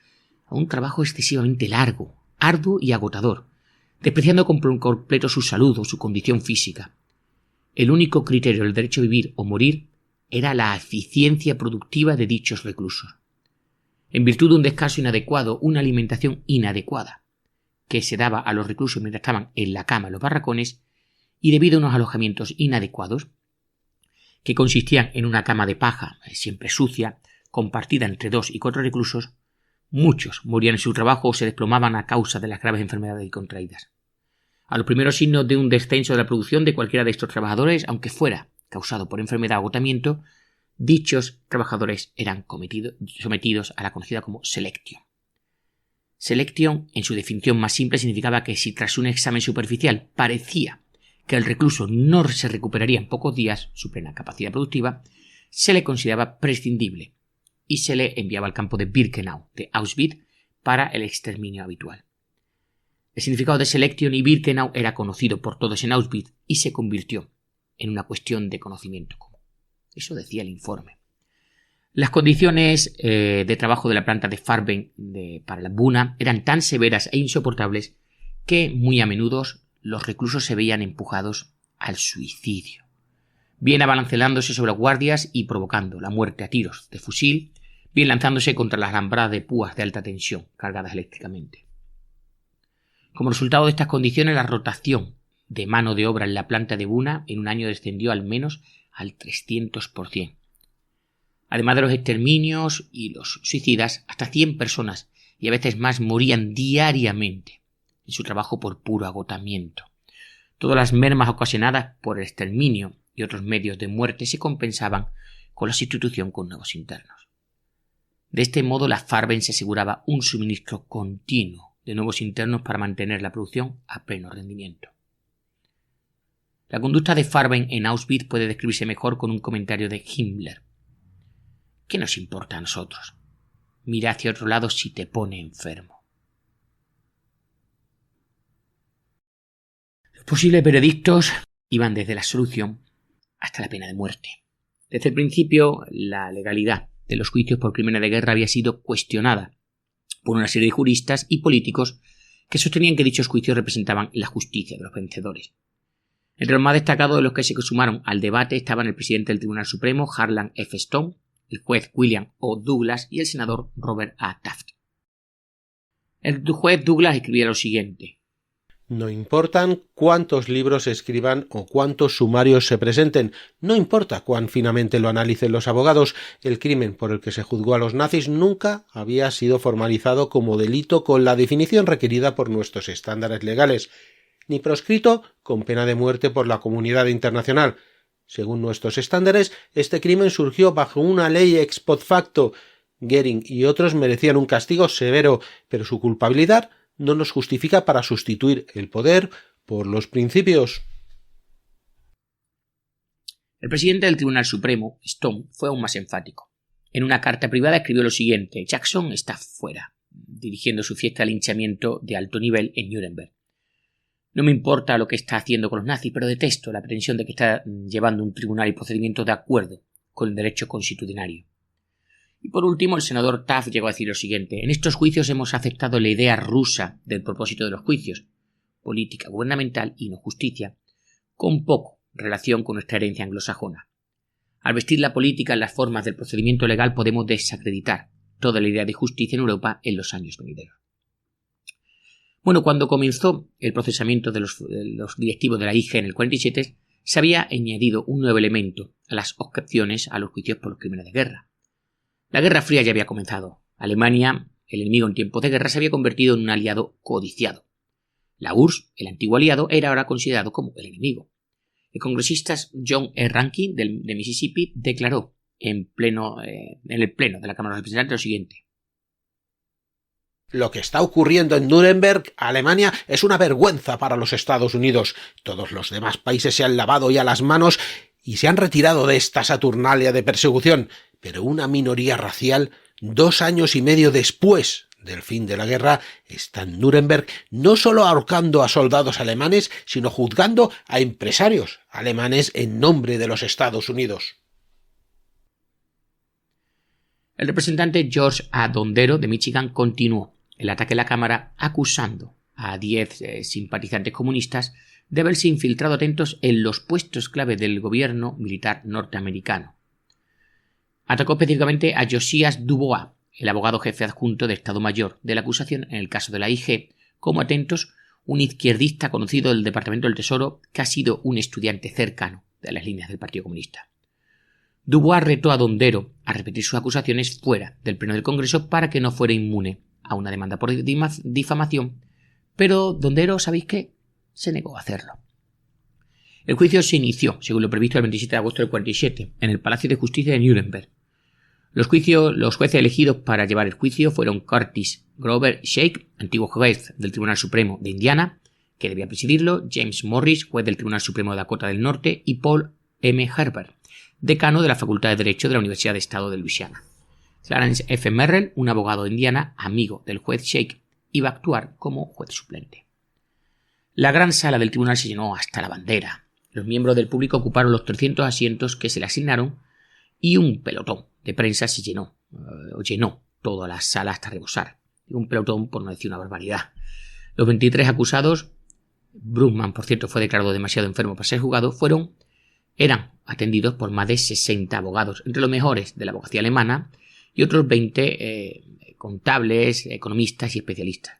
a un trabajo excesivamente largo, arduo y agotador, despreciando por completo su salud o su condición física. El único criterio del derecho a vivir o morir era la eficiencia productiva de dichos reclusos. En virtud de un descanso inadecuado, una alimentación inadecuada, que se daba a los reclusos mientras estaban en la cama en los barracones, y debido a unos alojamientos inadecuados, que consistían en una cama de paja, siempre sucia, compartida entre 2 y 4 reclusos, muchos morían en su trabajo o se desplomaban a causa de las graves enfermedades contraídas. A los primeros signos de un descenso de la producción de cualquiera de estos trabajadores, aunque fuera causado por enfermedad o agotamiento, dichos trabajadores eran sometidos a la conocida como selección. Selección, en su definición más simple, significaba que si tras un examen superficial parecía que el recluso no se recuperaría en pocos días su plena capacidad productiva, se le consideraba prescindible y se le enviaba al campo de Birkenau, de Auschwitz, para el exterminio habitual. El significado de Selection y Birkenau era conocido por todos en Auschwitz y se convirtió en una cuestión de conocimiento común. Eso decía el informe. Las condiciones de trabajo de la planta de Farben para la Buna eran tan severas e insoportables que muy a menudo los reclusos se veían empujados al suicidio, bien abalanceándose sobre guardias y provocando la muerte a tiros de fusil, bien lanzándose contra las alambradas de púas de alta tensión cargadas eléctricamente. Como resultado de estas condiciones, la rotación de mano de obra en la planta de Buna en un año descendió al menos al 300%. Además de los exterminios y los suicidas, hasta 100 personas y a veces más morían diariamente en su trabajo por puro agotamiento. Todas las mermas ocasionadas por el exterminio y otros medios de muerte se compensaban con la sustitución con nuevos internos. De este modo, la Farben se aseguraba un suministro continuo de nuevos internos para mantener la producción a pleno rendimiento. La conducta de Farben en Auschwitz puede describirse mejor con un comentario de Himmler. ¿Qué nos importa a nosotros? Mira hacia otro lado si te pone enfermo. Los posibles veredictos iban desde la absolución hasta la pena de muerte. Desde el principio, la legalidad de los juicios por crímenes de guerra había sido cuestionada por una serie de juristas y políticos que sostenían que dichos juicios representaban la justicia de los vencedores. Entre los más destacados de los que se sumaron al debate estaban el presidente del Tribunal Supremo, Harlan F. Stone, el juez William O. Douglas y el senador Robert A. Taft. El juez Douglas escribía lo siguiente: No importan cuántos libros se escriban o cuántos sumarios se presenten, no importa cuán finamente lo analicen los abogados, el crimen por el que se juzgó a los nazis nunca había sido formalizado como delito con la definición requerida por nuestros estándares legales, ni proscrito con pena de muerte por la comunidad internacional. Según nuestros estándares, este crimen surgió bajo una ley ex post facto. Goering y otros merecían un castigo severo, pero su culpabilidad no nos justifica para sustituir el poder por los principios. El presidente del Tribunal Supremo, Stone, fue aún más enfático. En una carta privada escribió lo siguiente: Jackson está fuera, dirigiendo su fiesta de linchamiento de alto nivel en Nuremberg. No me importa lo que está haciendo con los nazis, pero detesto la pretensión de que está llevando un tribunal y procedimiento de acuerdo con el derecho constitucionario. Y por último, el senador Taft llegó a decir lo siguiente: en estos juicios hemos aceptado la idea rusa del propósito de los juicios, política gubernamental y no justicia, con poco relación con nuestra herencia anglosajona. Al vestir la política en las formas del procedimiento legal podemos desacreditar toda la idea de justicia en Europa en los años venideros. Bueno, cuando comenzó el procesamiento de los directivos de la IG en el 47, se había añadido un nuevo elemento a las objeciones a los juicios por los crímenes de guerra. La Guerra Fría ya había comenzado. Alemania, el enemigo en tiempos de guerra, se había convertido en un aliado codiciado. La URSS, el antiguo aliado, era ahora considerado como el enemigo. El congresista John E. Rankin de Mississippi declaró en el pleno de la Cámara de Representantes lo siguiente: Lo que está ocurriendo en Nuremberg, Alemania, es una vergüenza para los Estados Unidos. Todos los demás países se han lavado ya las manos y se han retirado de esta saturnalia de persecución, pero una minoría racial, 2 años y medio después del fin de la guerra, está en Nuremberg no solo ahorcando a soldados alemanes, sino juzgando a empresarios alemanes en nombre de los Estados Unidos. El representante George A. Dondero de Michigan continuó el ataque a la Cámara acusando a 10 simpatizantes comunistas de haberse infiltrado atentos en los puestos clave del gobierno militar norteamericano. Atacó específicamente a Josias Dubois, el abogado jefe adjunto de Estado Mayor de la acusación en el caso de la IG, como atentos un izquierdista conocido del Departamento del Tesoro que ha sido un estudiante cercano de las líneas del Partido Comunista. Dubois retó a Dondero a repetir sus acusaciones fuera del pleno del Congreso para que no fuera inmune a una demanda por difamación, pero Dondero, ¿sabéis qué?, se negó a hacerlo. El juicio se inició, según lo previsto, el 27 de agosto del 47, en el Palacio de Justicia de Nuremberg. Los jueces elegidos para llevar el juicio fueron Curtis Grover Shake, antiguo juez del Tribunal Supremo de Indiana, que debía presidirlo James Morris, juez del Tribunal Supremo de Dakota del Norte, y Paul M. Herbert, decano de la Facultad de Derecho de la Universidad de Estado de Luisiana. Clarence F. Merrill, un abogado de Indiana, amigo del juez Shake, iba a actuar como juez suplente. La gran sala del tribunal se llenó hasta la bandera. Los miembros del público ocuparon los 300 asientos que se le asignaron y un pelotón de prensa llenó toda la sala hasta rebosar. Un pelotón, por no decir una barbaridad. Los 23 acusados, Brugman, por cierto, fue declarado demasiado enfermo para ser juzgado, eran atendidos por más de 60 abogados, entre los mejores de la abogacía alemana y otros 20 contables, economistas y especialistas.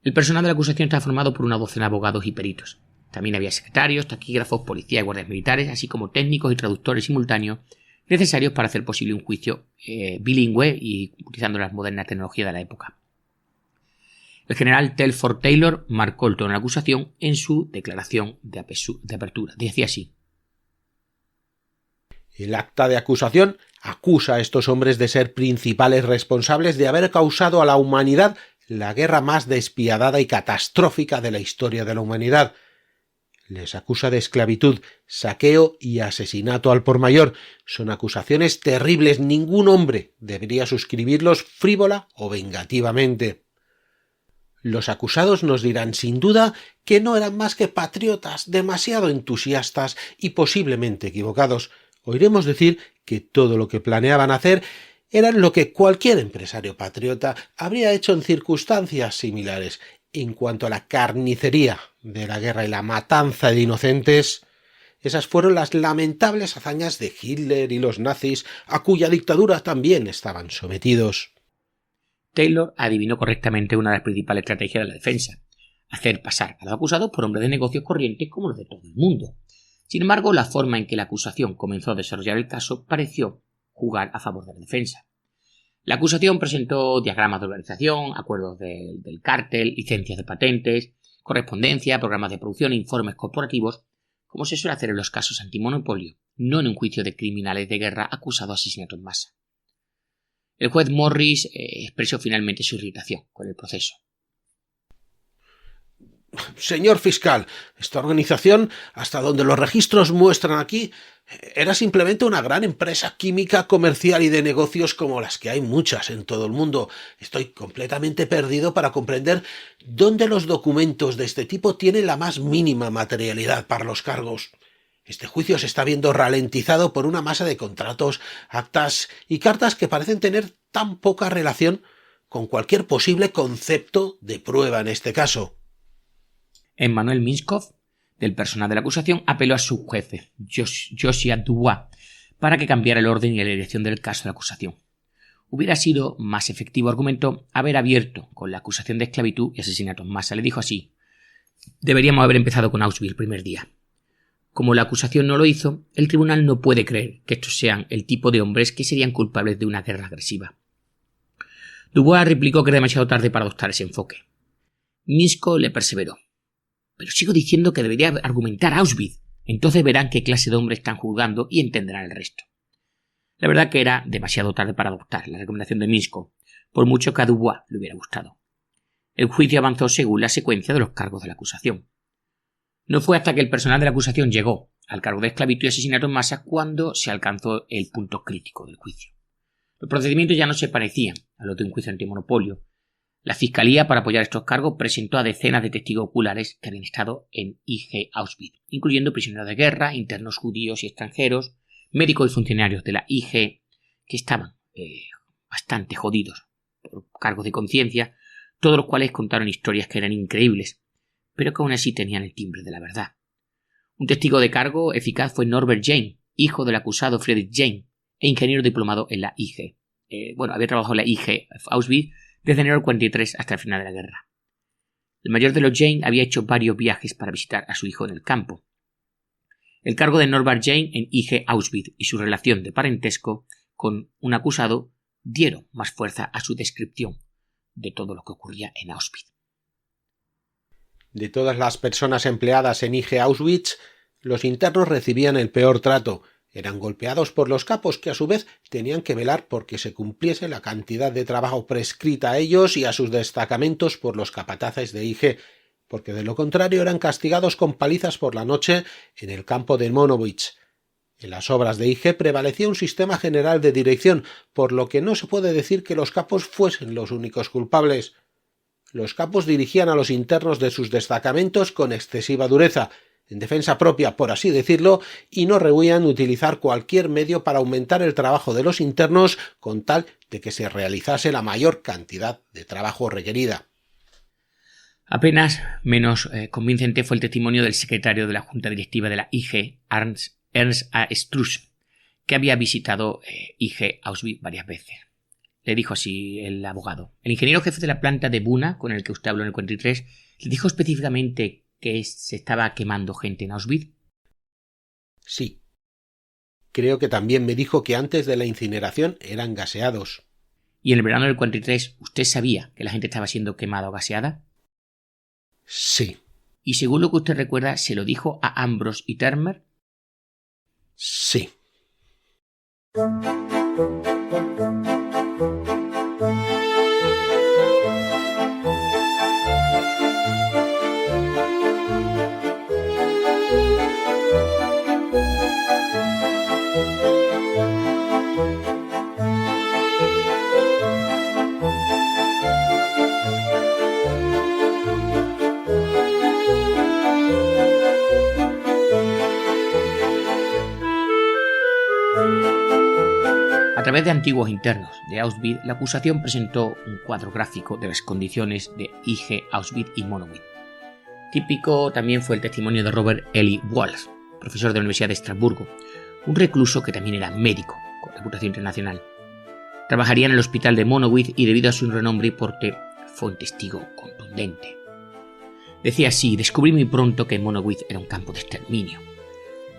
El personal de la acusación estaba formado por una docena de abogados y peritos. También había secretarios, taquígrafos, policías y guardias militares, así como técnicos y traductores simultáneos necesarios para hacer posible un juicio bilingüe y utilizando las modernas tecnologías de la época. El general Telford Taylor marcó el tono de la acusación en su declaración de apertura. Decía así: el acta de acusación acusa a estos hombres de ser principales responsables de haber causado a la humanidad la guerra más despiadada y catastrófica de la historia de la humanidad. Les acusa de esclavitud, saqueo y asesinato al por mayor. Son acusaciones terribles. Ningún hombre debería suscribirlos frívola o vengativamente. Los acusados nos dirán sin duda que no eran más que patriotas demasiado entusiastas y posiblemente equivocados. Oiremos decir que todo lo que planeaban hacer era lo que cualquier empresario patriota habría hecho en circunstancias similares. En cuanto a la carnicería de la guerra y la matanza de inocentes, esas fueron las lamentables hazañas de Hitler y los nazis, a cuya dictadura también estaban sometidos. Taylor adivinó correctamente una de las principales estrategias de la defensa: hacer pasar a los acusados por hombres de negocios corrientes como los de todo el mundo. Sin embargo, la forma en que la acusación comenzó a desarrollar el caso pareció jugar a favor de la defensa. La acusación presentó diagramas de organización, acuerdos del cártel, licencias de patentes, correspondencia, programas de producción e informes corporativos, como se suele hacer en los casos antimonopolio, no en un juicio de criminales de guerra acusados de asesinato en masa. El juez Morris expresó finalmente su irritación con el proceso. Señor fiscal, esta organización, hasta donde los registros muestran aquí, era simplemente una gran empresa química, comercial y de negocios como las que hay muchas en todo el mundo. Estoy completamente perdido para comprender dónde los documentos de este tipo tienen la más mínima materialidad para los cargos. Este juicio se está viendo ralentizado por una masa de contratos, actas y cartas que parecen tener tan poca relación con cualquier posible concepto de prueba en este caso. Emmanuel Minskov, del personal de la acusación, apeló a su jefe, Josiah Dubois, para que cambiara el orden y la dirección del caso de la acusación. Hubiera sido más efectivo, argumentó, haber abierto con la acusación de esclavitud y asesinato en masa. Le dijo así: deberíamos haber empezado con Auschwitz el primer día. Como la acusación no lo hizo, el tribunal no puede creer que estos sean el tipo de hombres que serían culpables de una guerra agresiva. Dubois replicó que era demasiado tarde para adoptar ese enfoque. Minskov le perseveró: pero sigo diciendo que debería argumentar Auschwitz. Entonces verán qué clase de hombre están juzgando y entenderán el resto. La verdad que era demasiado tarde para adoptar la recomendación de Minskov, por mucho que a Dubois le hubiera gustado. El juicio avanzó según la secuencia de los cargos de la acusación. No fue hasta que el personal de la acusación llegó al cargo de esclavitud y asesinato en masa cuando se alcanzó el punto crítico del juicio. Los procedimientos ya no se parecían a los de un juicio antimonopolio. La Fiscalía, para apoyar estos cargos, presentó a decenas de testigos oculares que habían estado en IG Auschwitz, incluyendo prisioneros de guerra, internos judíos y extranjeros, médicos y funcionarios de la IG que estaban bastante jodidos por cargos de conciencia, todos los cuales contaron historias que eran increíbles, pero que aún así tenían el timbre de la verdad. Un testigo de cargo eficaz fue Norbert Jane, hijo del acusado Friedrich Jane e ingeniero diplomado en la IG. Había trabajado en la IG Auschwitz desde enero del 43 hasta el final de la guerra. El mayor de los Jane había hecho varios viajes para visitar a su hijo en el campo. El cargo de Norbert Jane en IG Auschwitz y su relación de parentesco con un acusado dieron más fuerza a su descripción de todo lo que ocurría en Auschwitz. De todas las personas empleadas en IG Auschwitz, los internos recibían el peor trato. Eran golpeados por los capos, que a su vez tenían que velar porque se cumpliese la cantidad de trabajo prescrita a ellos y a sus destacamentos por los capataces de IG. porque de lo contrario eran castigados con palizas por la noche en el campo de Monowitz. En las obras de IG prevalecía un sistema general de dirección, por lo que no se puede decir que los capos fuesen los únicos culpables. Los capos dirigían a los internos de sus destacamentos con excesiva dureza, en defensa propia, por así decirlo, y no rehuían utilizar cualquier medio para aumentar el trabajo de los internos con tal de que se realizase la mayor cantidad de trabajo requerida. Apenas menos convincente fue el testimonio del secretario de la Junta Directiva de la IG, Ernst A. Struss, que había visitado IG Auschwitz varias veces. Le dijo así el abogado: el ingeniero jefe de la planta de Buna, con el que usted habló en el 43, le dijo específicamente que se estaba quemando gente en Auschwitz. Sí. Creo que también me dijo que antes de la incineración eran gaseados. ¿Y en el verano del 43 usted sabía que la gente estaba siendo quemada o gaseada? Sí. ¿Y según lo que usted recuerda, se lo dijo a Ambros y Termer? Sí. A través de antiguos internos de Auschwitz, la acusación presentó un cuadro gráfico de las condiciones de IG Auschwitz y Monowitz. Típico también fue el testimonio de Robert Eli Walsh, profesor de la Universidad de Estrasburgo, un recluso que también era médico, con reputación internacional. Trabajaría en el hospital de Monowitz y debido a su renombre y porte fue un testigo contundente. Decía así: descubrí muy pronto que Monowitz era un campo de exterminio.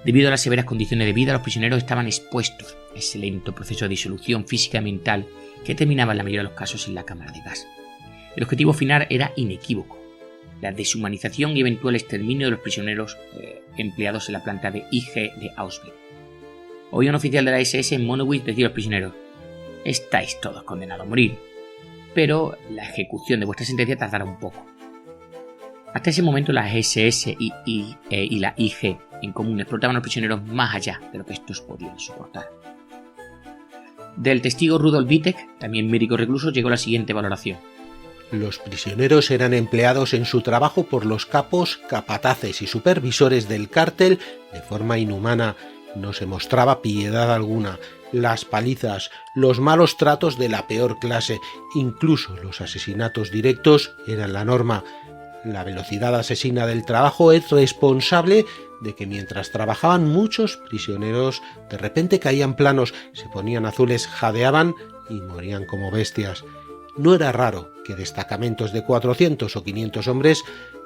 Debido a las severas condiciones de vida, los prisioneros estaban expuestos a ese lento proceso de disolución física y mental que terminaba en la mayoría de los casos en la cámara de gas. El objetivo final era inequívoco: la deshumanización y eventual exterminio de los prisioneros empleados en la planta de IG de Auschwitz. Hoy un oficial de la SS en Monowitz decía a los prisioneros: estáis todos condenados a morir, pero la ejecución de vuestra sentencia tardará un poco. Hasta ese momento las SS y la IG en común explotaban a los prisioneros más allá de lo que estos podían soportar. Del testigo Rudolf Wittek, también médico recluso, llegó la siguiente valoración: los prisioneros eran empleados en su trabajo por los capos, capataces y supervisores del cártel de forma inhumana. No se mostraba piedad alguna. Las palizas, los malos tratos de la peor clase, incluso los asesinatos directos eran la norma. La velocidad asesina del trabajo es responsable de que mientras trabajaban muchos prisioneros de repente caían planos, se ponían azules, jadeaban y morían como bestias. No era raro que destacamentos de 400 o 500 hombres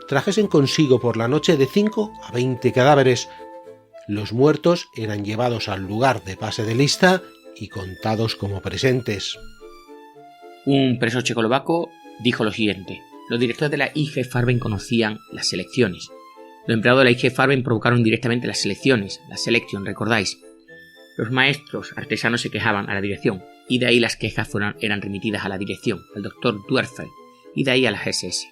trajesen consigo por la noche de 5 a 20 cadáveres. Los muertos eran llevados al lugar de pase de lista y contados como presentes. Un preso checoslovaco dijo lo siguiente: los directores de la IG Farben conocían las selecciones. Los empleados de la IG Farben provocaron directamente las selecciones, la selección, recordáis. Los maestros artesanos se quejaban a la dirección, y de ahí las quejas eran remitidas a la dirección, al doctor Duerfeld, y de ahí a las SS.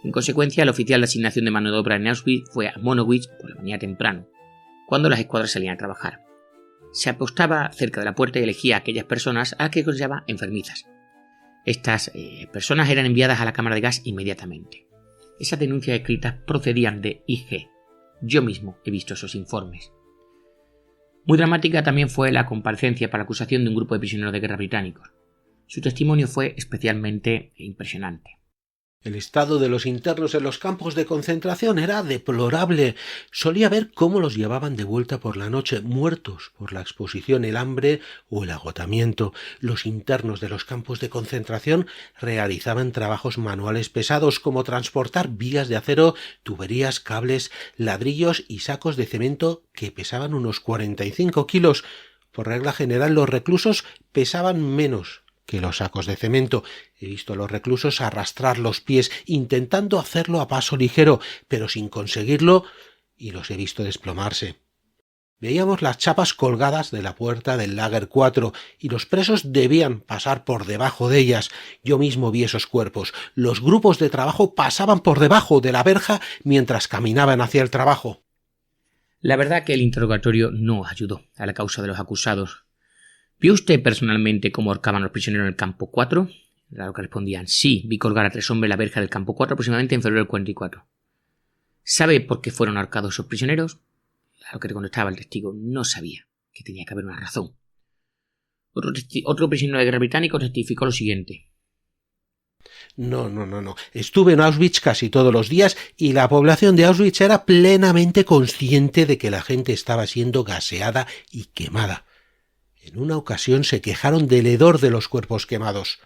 En consecuencia, el oficial de asignación de mano de obra en Auschwitz fue a Monowitz por la mañana temprano, cuando las escuadras salían a trabajar. Se apostaba cerca de la puerta y elegía a aquellas personas a las que consideraba enfermizas. Estas personas eran enviadas a la cámara de gas inmediatamente. Esas denuncias escritas procedían de IG. Yo mismo he visto esos informes. Muy dramática también fue la comparecencia para la acusación de un grupo de prisioneros de guerra británicos. Su testimonio fue especialmente impresionante. El estado de los internos en los campos de concentración era deplorable. Solía ver cómo los llevaban de vuelta por la noche, muertos por la exposición, el hambre o el agotamiento. Los internos de los campos de concentración realizaban trabajos manuales pesados como transportar vigas de acero, tuberías, cables, ladrillos y sacos de cemento que pesaban unos 45 kilos. Por regla general, los reclusos pesaban menos que los sacos de cemento. He visto a los reclusos arrastrar los pies intentando hacerlo a paso ligero, pero sin conseguirlo, y los he visto desplomarse. Veíamos las chapas colgadas de la puerta del Lager 4 y los presos debían pasar por debajo de ellas. Yo mismo vi esos cuerpos. Los grupos de trabajo pasaban por debajo de la verja mientras caminaban hacia el trabajo. La verdad que el interrogatorio no ayudó a la causa de los acusados. ¿Vio usted personalmente cómo ahorcaban a los prisioneros en el campo 4? Claro que respondían, sí, vi colgar a 3 hombres en la verja del campo 4 aproximadamente en febrero del 44. ¿Sabe por qué fueron ahorcados esos prisioneros? A lo que contestaba el testigo, no sabía, que tenía que haber una razón. Otro prisionero de guerra británico testificó lo siguiente. No. Estuve en Auschwitz casi todos los días y la población de Auschwitz era plenamente consciente de que la gente estaba siendo gaseada y quemada. En una ocasión se quejaron del hedor de los cuerpos quemados.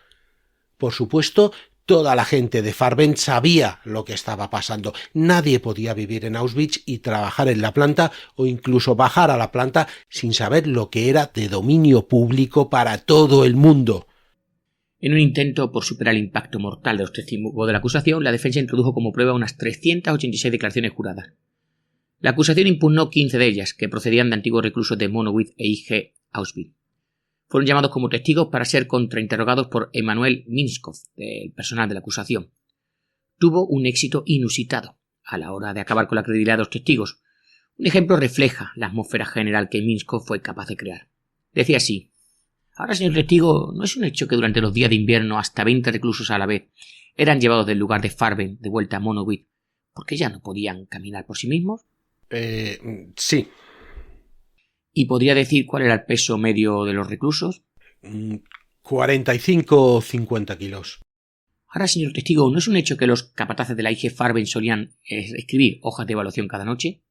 Por supuesto, toda la gente de Farben sabía lo que estaba pasando. Nadie podía vivir en Auschwitz y trabajar en la planta o incluso bajar a la planta sin saber lo que era de dominio público para todo el mundo. En un intento por superar el impacto mortal de los testigos de la acusación, la defensa introdujo como prueba unas 386 declaraciones juradas. La acusación impugnó 15 de ellas, que procedían de antiguos reclusos de Monowitz e IG Auschwitz. Fueron llamados como testigos para ser contrainterrogados por Emanuel Minskov, del personal de la acusación. Tuvo un éxito inusitado a la hora de acabar con la credibilidad de los testigos. Un ejemplo refleja la atmósfera general que Minskov fue capaz de crear. Decía así: ahora, señor testigo, ¿no es un hecho que durante los días de invierno hasta 20 reclusos a la vez eran llevados del lugar de Farben de vuelta a Monowitz porque ya no podían caminar por sí mismos? Sí. ¿Y podría decir cuál era el peso medio de los reclusos? 45 o 50 kilos. Ahora, señor testigo, ¿no es un hecho que los capataces de la IG Farben solían escribir hojas de evaluación cada noche?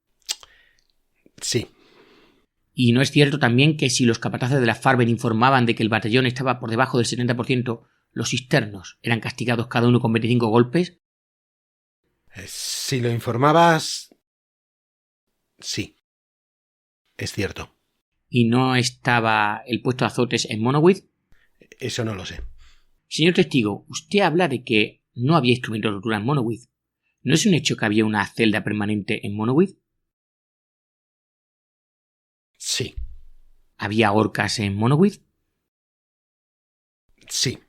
Sí. ¿Y no es cierto también que si los capataces de la Farben informaban de que el batallón estaba por debajo del 70%, los cisternos eran castigados cada uno con 25 golpes? Si lo informabas... Sí. Es cierto. ¿Y no estaba el puesto de azotes en Monowitz? Eso no lo sé. Señor testigo, usted habla de que no había instrumentos de tortura en Monowitz. ¿No es un hecho que había una celda permanente en Monowitz? Sí. ¿Había horcas en Monowitz? Sí.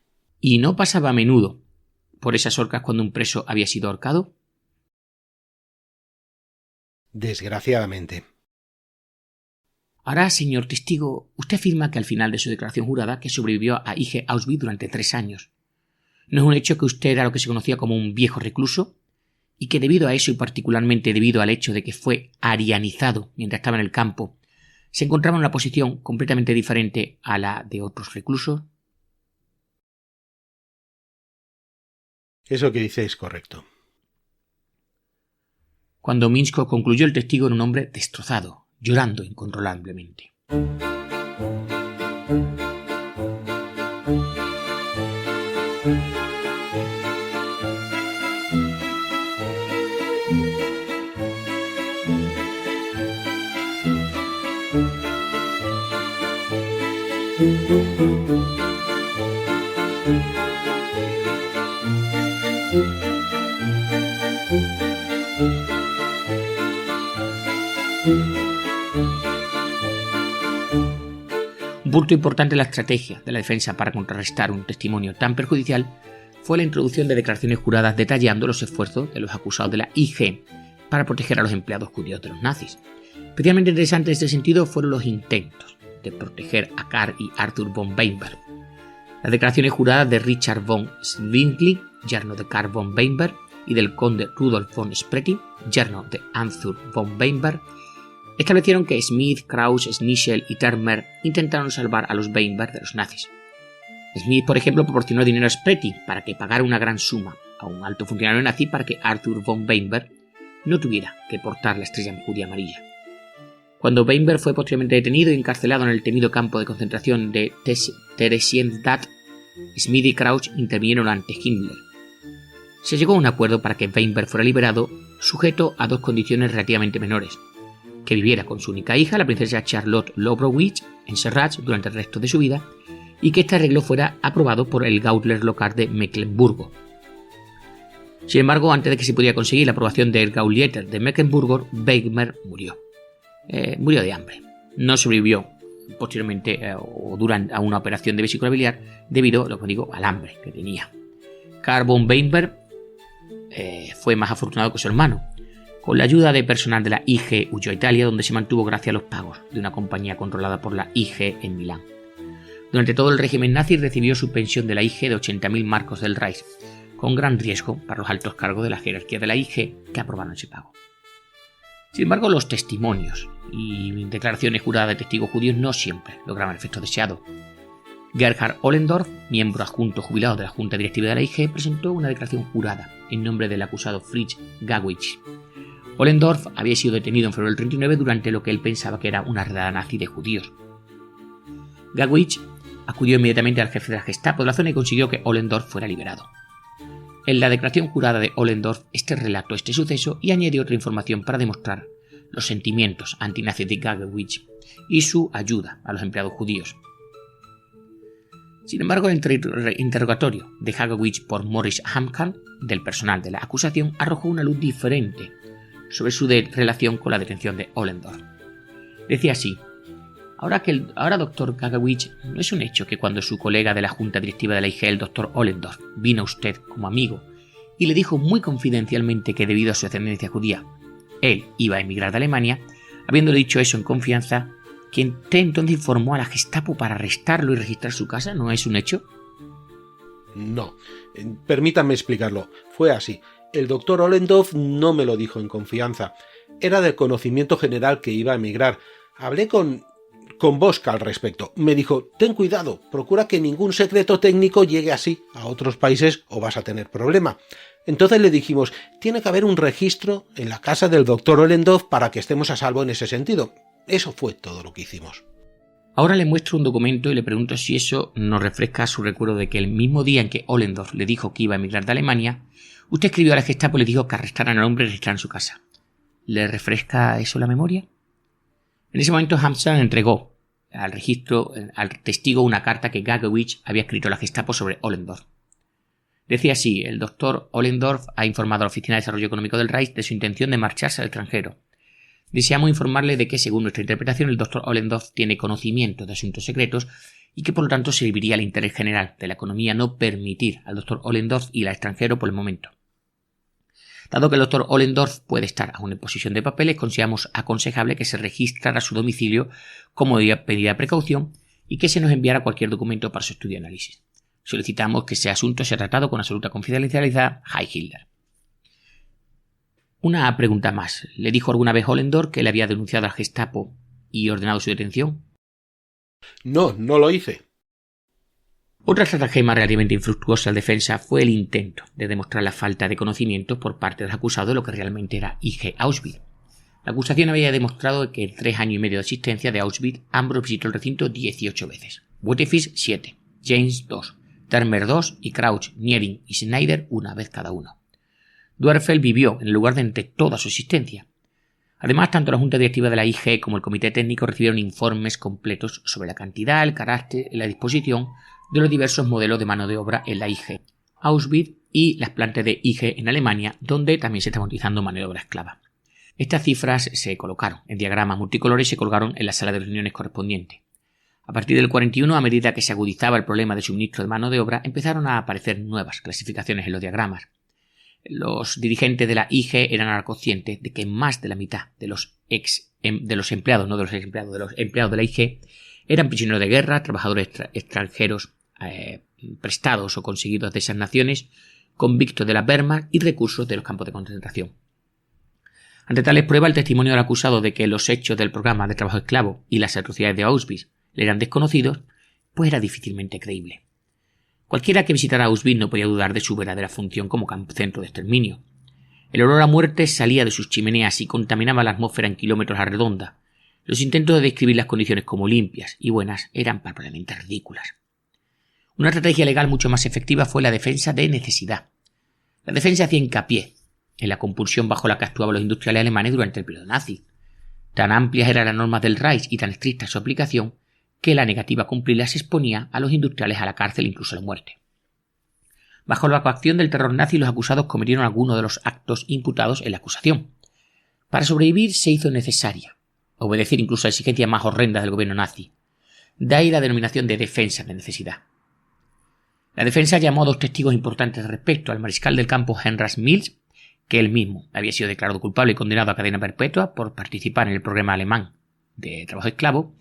¿Y no pasaba a menudo por esas horcas cuando un preso había sido ahorcado? Desgraciadamente. Ahora, señor testigo, usted afirma que al final de su declaración jurada que sobrevivió a IG Auschwitz durante 3 años. ¿No es un hecho que usted era lo que se conocía como un viejo recluso? Y que debido a eso y particularmente debido al hecho de que fue arianizado mientras estaba en el campo, se encontraba en una posición completamente diferente a la de otros reclusos? Eso que dice es correcto. Cuando Minskov concluyó, el testigo era un hombre destrozado, llorando incontrolablemente. Un punto importante en la estrategia de la defensa para contrarrestar un testimonio tan perjudicial fue la introducción de declaraciones juradas detallando los esfuerzos de los acusados de la IG para proteger a los empleados judíos de los nazis. Especialmente interesantes en este sentido fueron los intentos de proteger a Karl y Arthur von Weinberg. Las declaraciones juradas de Richard von Zwingli, yerno de Karl von Weinberg, y del conde Rudolf von Spreti, yerno de Arthur von Weinberg, establecieron que Smith, Krauss, Schnitzler y Termer intentaron salvar a los Weinberg de los nazis. Smith, por ejemplo, proporcionó dinero a Spreti para que pagara una gran suma a un alto funcionario nazi para que Arthur von Weinberg no tuviera que portar la estrella judía amarilla. Cuando Weinberg fue posteriormente detenido y encarcelado en el temido campo de concentración de Theresienstadt, Smith y Krauss intervinieron ante Himmler. Se llegó a un acuerdo para que Weinberg fuera liberado, sujeto a 2 condiciones relativamente menores: que viviera con su única hija, la princesa Charlotte Lobrowitz, en Serrats durante el resto de su vida, y que este arreglo fuera aprobado por el Gaudler local de Mecklemburgo. Sin embargo, antes de que se pudiera conseguir la aprobación del Gauleiter de Mecklemburgo, Weinberg murió. murió de hambre. No sobrevivió posteriormente o durante a una operación de vesícula biliar debido, lo que digo, al hambre que tenía. Carl von Weinberg fue más afortunado que su hermano. Con la ayuda de personal de la IG huyó a Italia, donde se mantuvo gracias a los pagos de una compañía controlada por la IG en Milán. Durante todo el régimen nazi recibió su pensión de la IG de 80.000 marcos del Reich, con gran riesgo para los altos cargos de la jerarquía de la IG que aprobaron ese pago. Sin embargo, los testimonios y declaraciones juradas de testigos judíos no siempre lograban el efecto deseado. Gerhard Ollendorf, miembro adjunto jubilado de la Junta Directiva de la IG, presentó una declaración jurada en nombre del acusado Fritz Gawitz. Ollendorf había sido detenido en febrero del 39 durante lo que él pensaba que era una redada nazi de judíos. Gawitz acudió inmediatamente al jefe de la Gestapo de la zona y consiguió que Ollendorf fuera liberado. En la declaración jurada de Ollendorf, este relató este suceso y añadió otra información para demostrar los sentimientos antinazis de Gawitz y su ayuda a los empleados judíos. Sin embargo, el interrogatorio de Gawitz por Morris Hamkan, del personal de la acusación, arrojó una luz diferente sobre su relación con la detención de Ollendorf. Decía así: Ahora, doctor Gawitz, no es un hecho que cuando su colega de la junta directiva de la IG, el doctor Ollendorf, vino a usted como amigo y le dijo muy confidencialmente que debido a su ascendencia judía, él iba a emigrar de Alemania, habiéndole dicho eso en confianza, que usted entonces informó a la Gestapo para arrestarlo y registrar su casa, ¿no es un hecho? No, permítanme explicarlo. Fue así. El doctor Ollendorf no me lo dijo en confianza. Era del conocimiento general que iba a emigrar. Hablé con Bosca al respecto. Me dijo: ten cuidado, procura que ningún secreto técnico llegue así a otros países o vas a tener problema. Entonces le dijimos: tiene que haber un registro en la casa del doctor Ollendorf para que estemos a salvo en ese sentido. Eso fue todo lo que hicimos. Ahora le muestro un documento y le pregunto si eso nos refresca su recuerdo de que el mismo día en que Ollendorf le dijo que iba a emigrar de Alemania, usted escribió a la Gestapo y le dijo que arrestaran al hombre y registraran su casa. ¿Le refresca eso la memoria? En ese momento Hamsan entregó al testigo una carta que Gawitz había escrito a la Gestapo sobre Ollendorf. Decía así: el doctor Ollendorf ha informado a la Oficina de Desarrollo Económico del Reich de su intención de marcharse al extranjero. Deseamos informarle de que, según nuestra interpretación, el doctor Ollendorf tiene conocimiento de asuntos secretos y que, por lo tanto, serviría al interés general de la economía no permitir al doctor Ollendorf ir al extranjero por el momento. Dado que el doctor Ollendorf puede estar aún en posesión de papeles, consideramos aconsejable que se registrara su domicilio como medida de precaución y que se nos enviara cualquier documento para su estudio y análisis. Solicitamos que ese asunto sea tratado con absoluta confidencialidad. Heil Hitler. Una pregunta más. ¿Le dijo alguna vez Ollendorf que le había denunciado al Gestapo y ordenado su detención? No, no lo hice. Otra estratagema relativamente infructuosa en defensa fue el intento de demostrar la falta de conocimiento por parte del acusado de lo que realmente era IG Auschwitz. La acusación había demostrado que en 3 años y medio de existencia de Auschwitz, Ambros visitó el recinto 18 veces, Butterfield 7, James 2, Termer 2 y Crouch, Niering y Schneider una vez cada uno. Duerfeld vivió en el lugar durante toda su existencia. Además, tanto la Junta Directiva de la IG como el Comité Técnico recibieron informes completos sobre la cantidad, el carácter y la disposición de los diversos modelos de mano de obra en la IG, Auschwitz y las plantas de IG en Alemania, donde también se estaba utilizando mano de obra esclava. Estas cifras se colocaron en diagramas multicolores y se colgaron en la sala de reuniones correspondiente. A partir del 41, a medida que se agudizaba el problema de suministro de mano de obra, empezaron a aparecer nuevas clasificaciones en los diagramas. Los dirigentes de la IG eran ahora conscientes de que más de la mitad de los empleados de la IG eran prisioneros de guerra, trabajadores extranjeros prestados o conseguidos de esas naciones, convictos de la Wehrmacht y recursos de los campos de concentración. Ante tales pruebas, el testimonio del acusado de que los hechos del programa de trabajo esclavo y las atrocidades de Auschwitz le eran desconocidos, pues era difícilmente creíble. Cualquiera que visitara Auschwitz no podía dudar de su verdadera función como centro de exterminio. El olor a muerte salía de sus chimeneas y contaminaba la atmósfera en kilómetros a redonda. Los intentos de describir las condiciones como limpias y buenas eran palpablemente ridículas. Una estrategia legal mucho más efectiva fue la defensa de necesidad. La defensa hacía hincapié en la compulsión bajo la que actuaban los industriales alemanes durante el periodo nazi. Tan amplias eran las normas del Reich y tan estricta su aplicación que la negativa a cumplirlas exponía a los industriales a la cárcel e incluso a la muerte. Bajo la coacción del terror nazi, los acusados cometieron algunos de los actos imputados en la acusación. Para sobrevivir se hizo necesaria obedecer incluso a exigencias más horrendas del gobierno nazi. De ahí la denominación de defensa de necesidad. La defensa llamó a 2 testigos importantes respecto al mariscal del campo Heinrich Mills, que él mismo había sido declarado culpable y condenado a cadena perpetua por participar en el programa alemán de trabajo esclavo,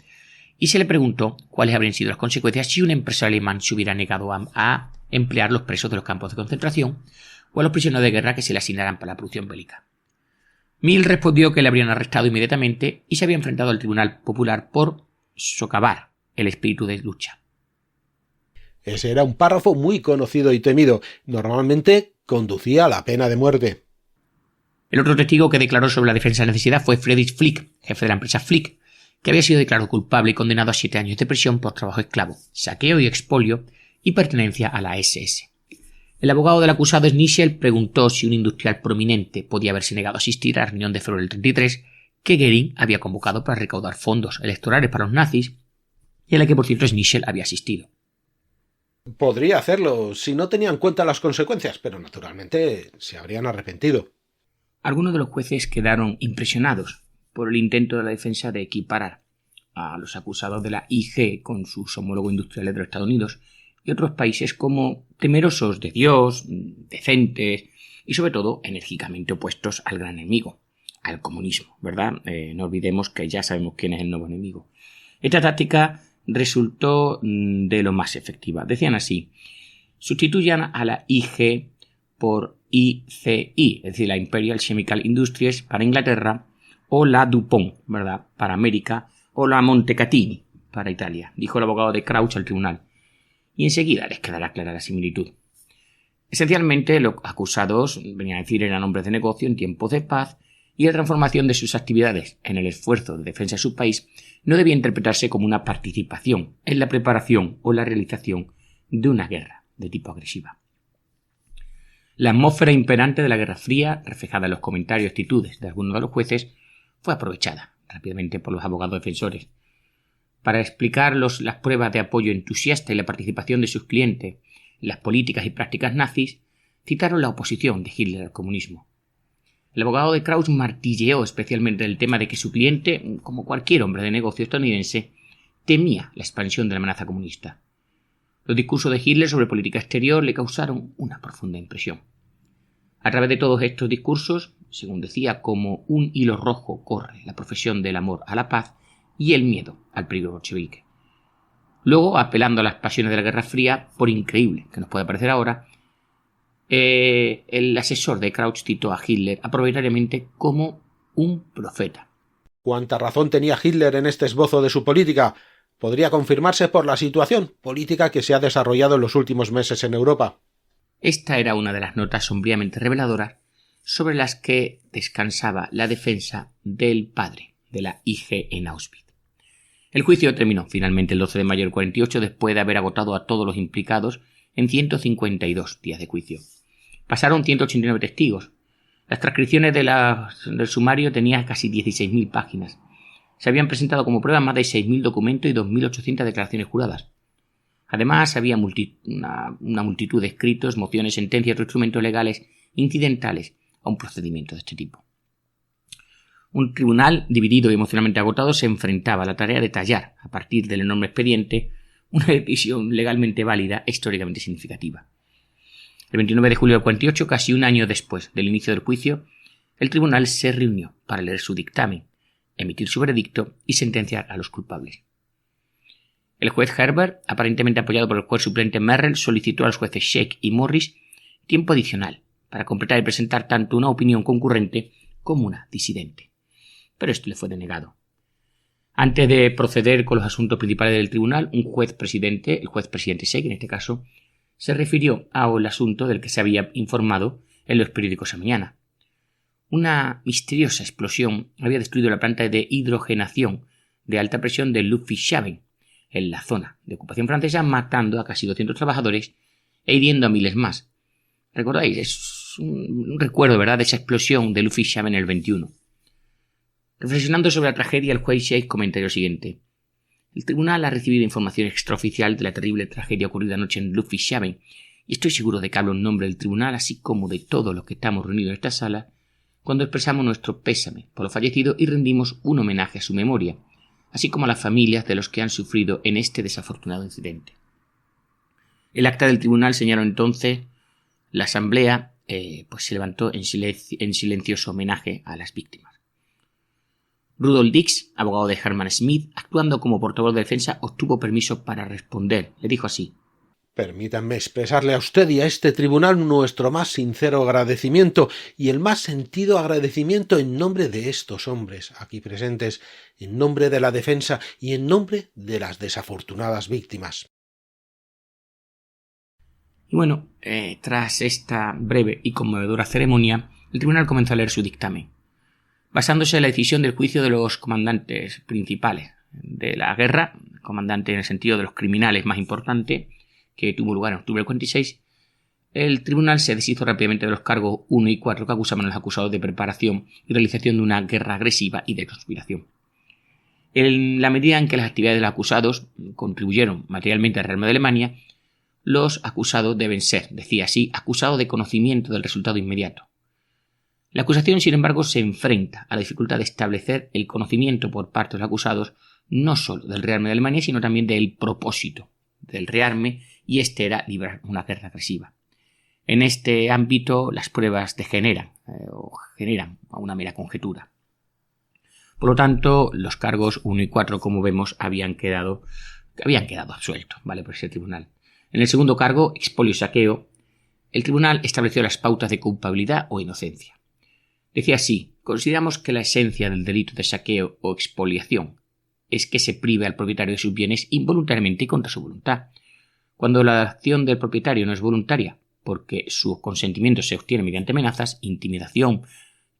y se le preguntó cuáles habrían sido las consecuencias si un empresario alemán se hubiera negado a emplear los presos de los campos de concentración o a los prisioneros de guerra que se le asignaran para la producción bélica. Mills respondió que le habrían arrestado inmediatamente y se había enfrentado al Tribunal Popular por socavar el espíritu de lucha. Ese era un párrafo muy conocido y temido. Normalmente conducía a la pena de muerte. El otro testigo que declaró sobre la defensa de necesidad fue Friedrich Flick, jefe de la empresa Flick, que había sido declarado culpable y condenado a 7 años de prisión por trabajo esclavo, saqueo y expolio y pertenencia a la SS. El abogado del acusado Schnitzler preguntó si un industrial prominente podía haberse negado a asistir a la reunión de febrero del 33 que Goering había convocado para recaudar fondos electorales para los nazis y a la que por cierto Schnitzler había asistido. Podría hacerlo si no tenía en cuenta las consecuencias, pero naturalmente se habrían arrepentido. Algunos de los jueces quedaron impresionados por el intento de la defensa de equiparar a los acusados de la IG con sus homólogos industriales de los Estados Unidos y otros países como temerosos de Dios, decentes y sobre todo enérgicamente opuestos al gran enemigo, al comunismo, ¿verdad? No olvidemos que ya sabemos quién es el nuevo enemigo. Esta táctica resultó de lo más efectiva. Decían así: sustituyan a la IG por ICI, es decir, la Imperial Chemical Industries para Inglaterra, o la DuPont, ¿verdad?, para América, o la Montecatini para Italia, dijo el abogado de Crouch al tribunal. Y enseguida les quedará clara la similitud. Esencialmente, los acusados, venían a decir, eran hombres de negocio en tiempos de paz, y la transformación de sus actividades en el esfuerzo de defensa de su país no debía interpretarse como una participación en la preparación o la realización de una guerra de tipo agresiva. La atmósfera imperante de la Guerra Fría, reflejada en los comentarios y actitudes de algunos de los jueces, fue aprovechada rápidamente por los abogados defensores para explicar las pruebas de apoyo entusiasta y la participación de sus clientes en las políticas y prácticas nazis. Citaron la oposición de Hitler al comunismo. El abogado de Krauss martilleó especialmente el tema de que su cliente, como cualquier hombre de negocio estadounidense, temía la expansión de la amenaza comunista. Los discursos de Hitler sobre política exterior le causaron una profunda impresión. A través de todos estos discursos, según decía, como un hilo rojo corre la profesión del amor a la paz y el miedo al peligro bolchevique. Luego, apelando a las pasiones de la Guerra Fría, por increíble que nos pueda parecer ahora, el asesor de Crouch citó a Hitler arbitrariamente como un profeta. ¿Cuánta razón tenía Hitler en este esbozo de su política? Podría confirmarse por la situación política que se ha desarrollado en los últimos meses en Europa. Esta era una de las notas sombríamente reveladoras sobre las que descansaba la defensa del padre de la IG en Auschwitz. El juicio terminó finalmente el 12 de mayo del 48 después de haber agotado a todos los implicados en 152 días de juicio. Pasaron 189 testigos. Las transcripciones del sumario tenían casi 16.000 páginas. Se habían presentado como prueba más de 6.000 documentos y 2.800 declaraciones juradas. Además, había una multitud de escritos, mociones, sentencias y otros instrumentos legales incidentales a un procedimiento de este tipo. Un tribunal dividido y emocionalmente agotado se enfrentaba a la tarea de tallar, a partir del enorme expediente, una decisión legalmente válida e históricamente significativa. El 29 de julio del 48, casi un año después del inicio del juicio, el tribunal se reunió para leer su dictamen, emitir su veredicto y sentenciar a los culpables. El juez Herbert, aparentemente apoyado por el juez suplente Merrill, solicitó a los jueces Sheikh y Morris tiempo adicional para completar y presentar tanto una opinión concurrente como una disidente. Pero esto le fue denegado. Antes de proceder con los asuntos principales del tribunal, un juez presidente, el juez presidente Sheikh en este caso, se refirió al asunto del que se había informado en los periódicos esa mañana. Una misteriosa explosión había destruido la planta de hidrogenación de alta presión de Ludwigshafen, en la zona de ocupación francesa, matando a casi 200 trabajadores e hiriendo a miles más. ¿Recordáis? Es un recuerdo, ¿verdad?, de esa explosión de Ludwigshafen en el 21. Reflexionando sobre la tragedia, el juez Sheikh comentaría lo siguiente: el tribunal ha recibido información extraoficial de la terrible tragedia ocurrida anoche en Ludwigshafen, y estoy seguro de que hablo en nombre del tribunal, así como de todos los que estamos reunidos en esta sala, cuando expresamos nuestro pésame por lo fallecido y rendimos un homenaje a su memoria, así como a las familias de los que han sufrido en este desafortunado incidente. El acta del tribunal señaló entonces la asamblea se levantó en silencioso homenaje a las víctimas. Rudolf Dix, abogado de Herman Smith, actuando como portavoz de defensa, obtuvo permiso para responder. Le dijo así: Permítanme expresarle a usted y a este tribunal nuestro más sincero agradecimiento y el más sentido agradecimiento en nombre de estos hombres aquí presentes, en nombre de la defensa y en nombre de las desafortunadas víctimas. Y bueno, tras esta breve y conmovedora ceremonia, el tribunal comenzó a leer su dictamen, basándose en la decisión del juicio de los comandantes principales de la guerra, comandante en el sentido de los criminales más importante, que tuvo lugar en octubre del 46. El tribunal se deshizo rápidamente de los cargos 1 y 4 que acusaban a los acusados de preparación y realización de una guerra agresiva y de conspiración. En la medida en que las actividades de los acusados contribuyeron materialmente al rearme de Alemania, los acusados deben ser, decía así, acusados de conocimiento del resultado inmediato. La acusación, sin embargo, se enfrenta a la dificultad de establecer el conocimiento por parte de los acusados no solo del rearme de Alemania, sino también del propósito del rearme, y este era librar una guerra agresiva. En este ámbito, las pruebas generan una mera conjetura. Por lo tanto, los cargos 1 y 4, como vemos, habían quedado absueltos, ¿vale?, por ese tribunal. En el segundo cargo, expolio y saqueo, el tribunal estableció las pautas de culpabilidad o inocencia. Decía así: consideramos que la esencia del delito de saqueo o expoliación es que se prive al propietario de sus bienes involuntariamente y contra su voluntad. Cuando la acción del propietario no es voluntaria, porque su consentimiento se obtiene mediante amenazas, intimidación,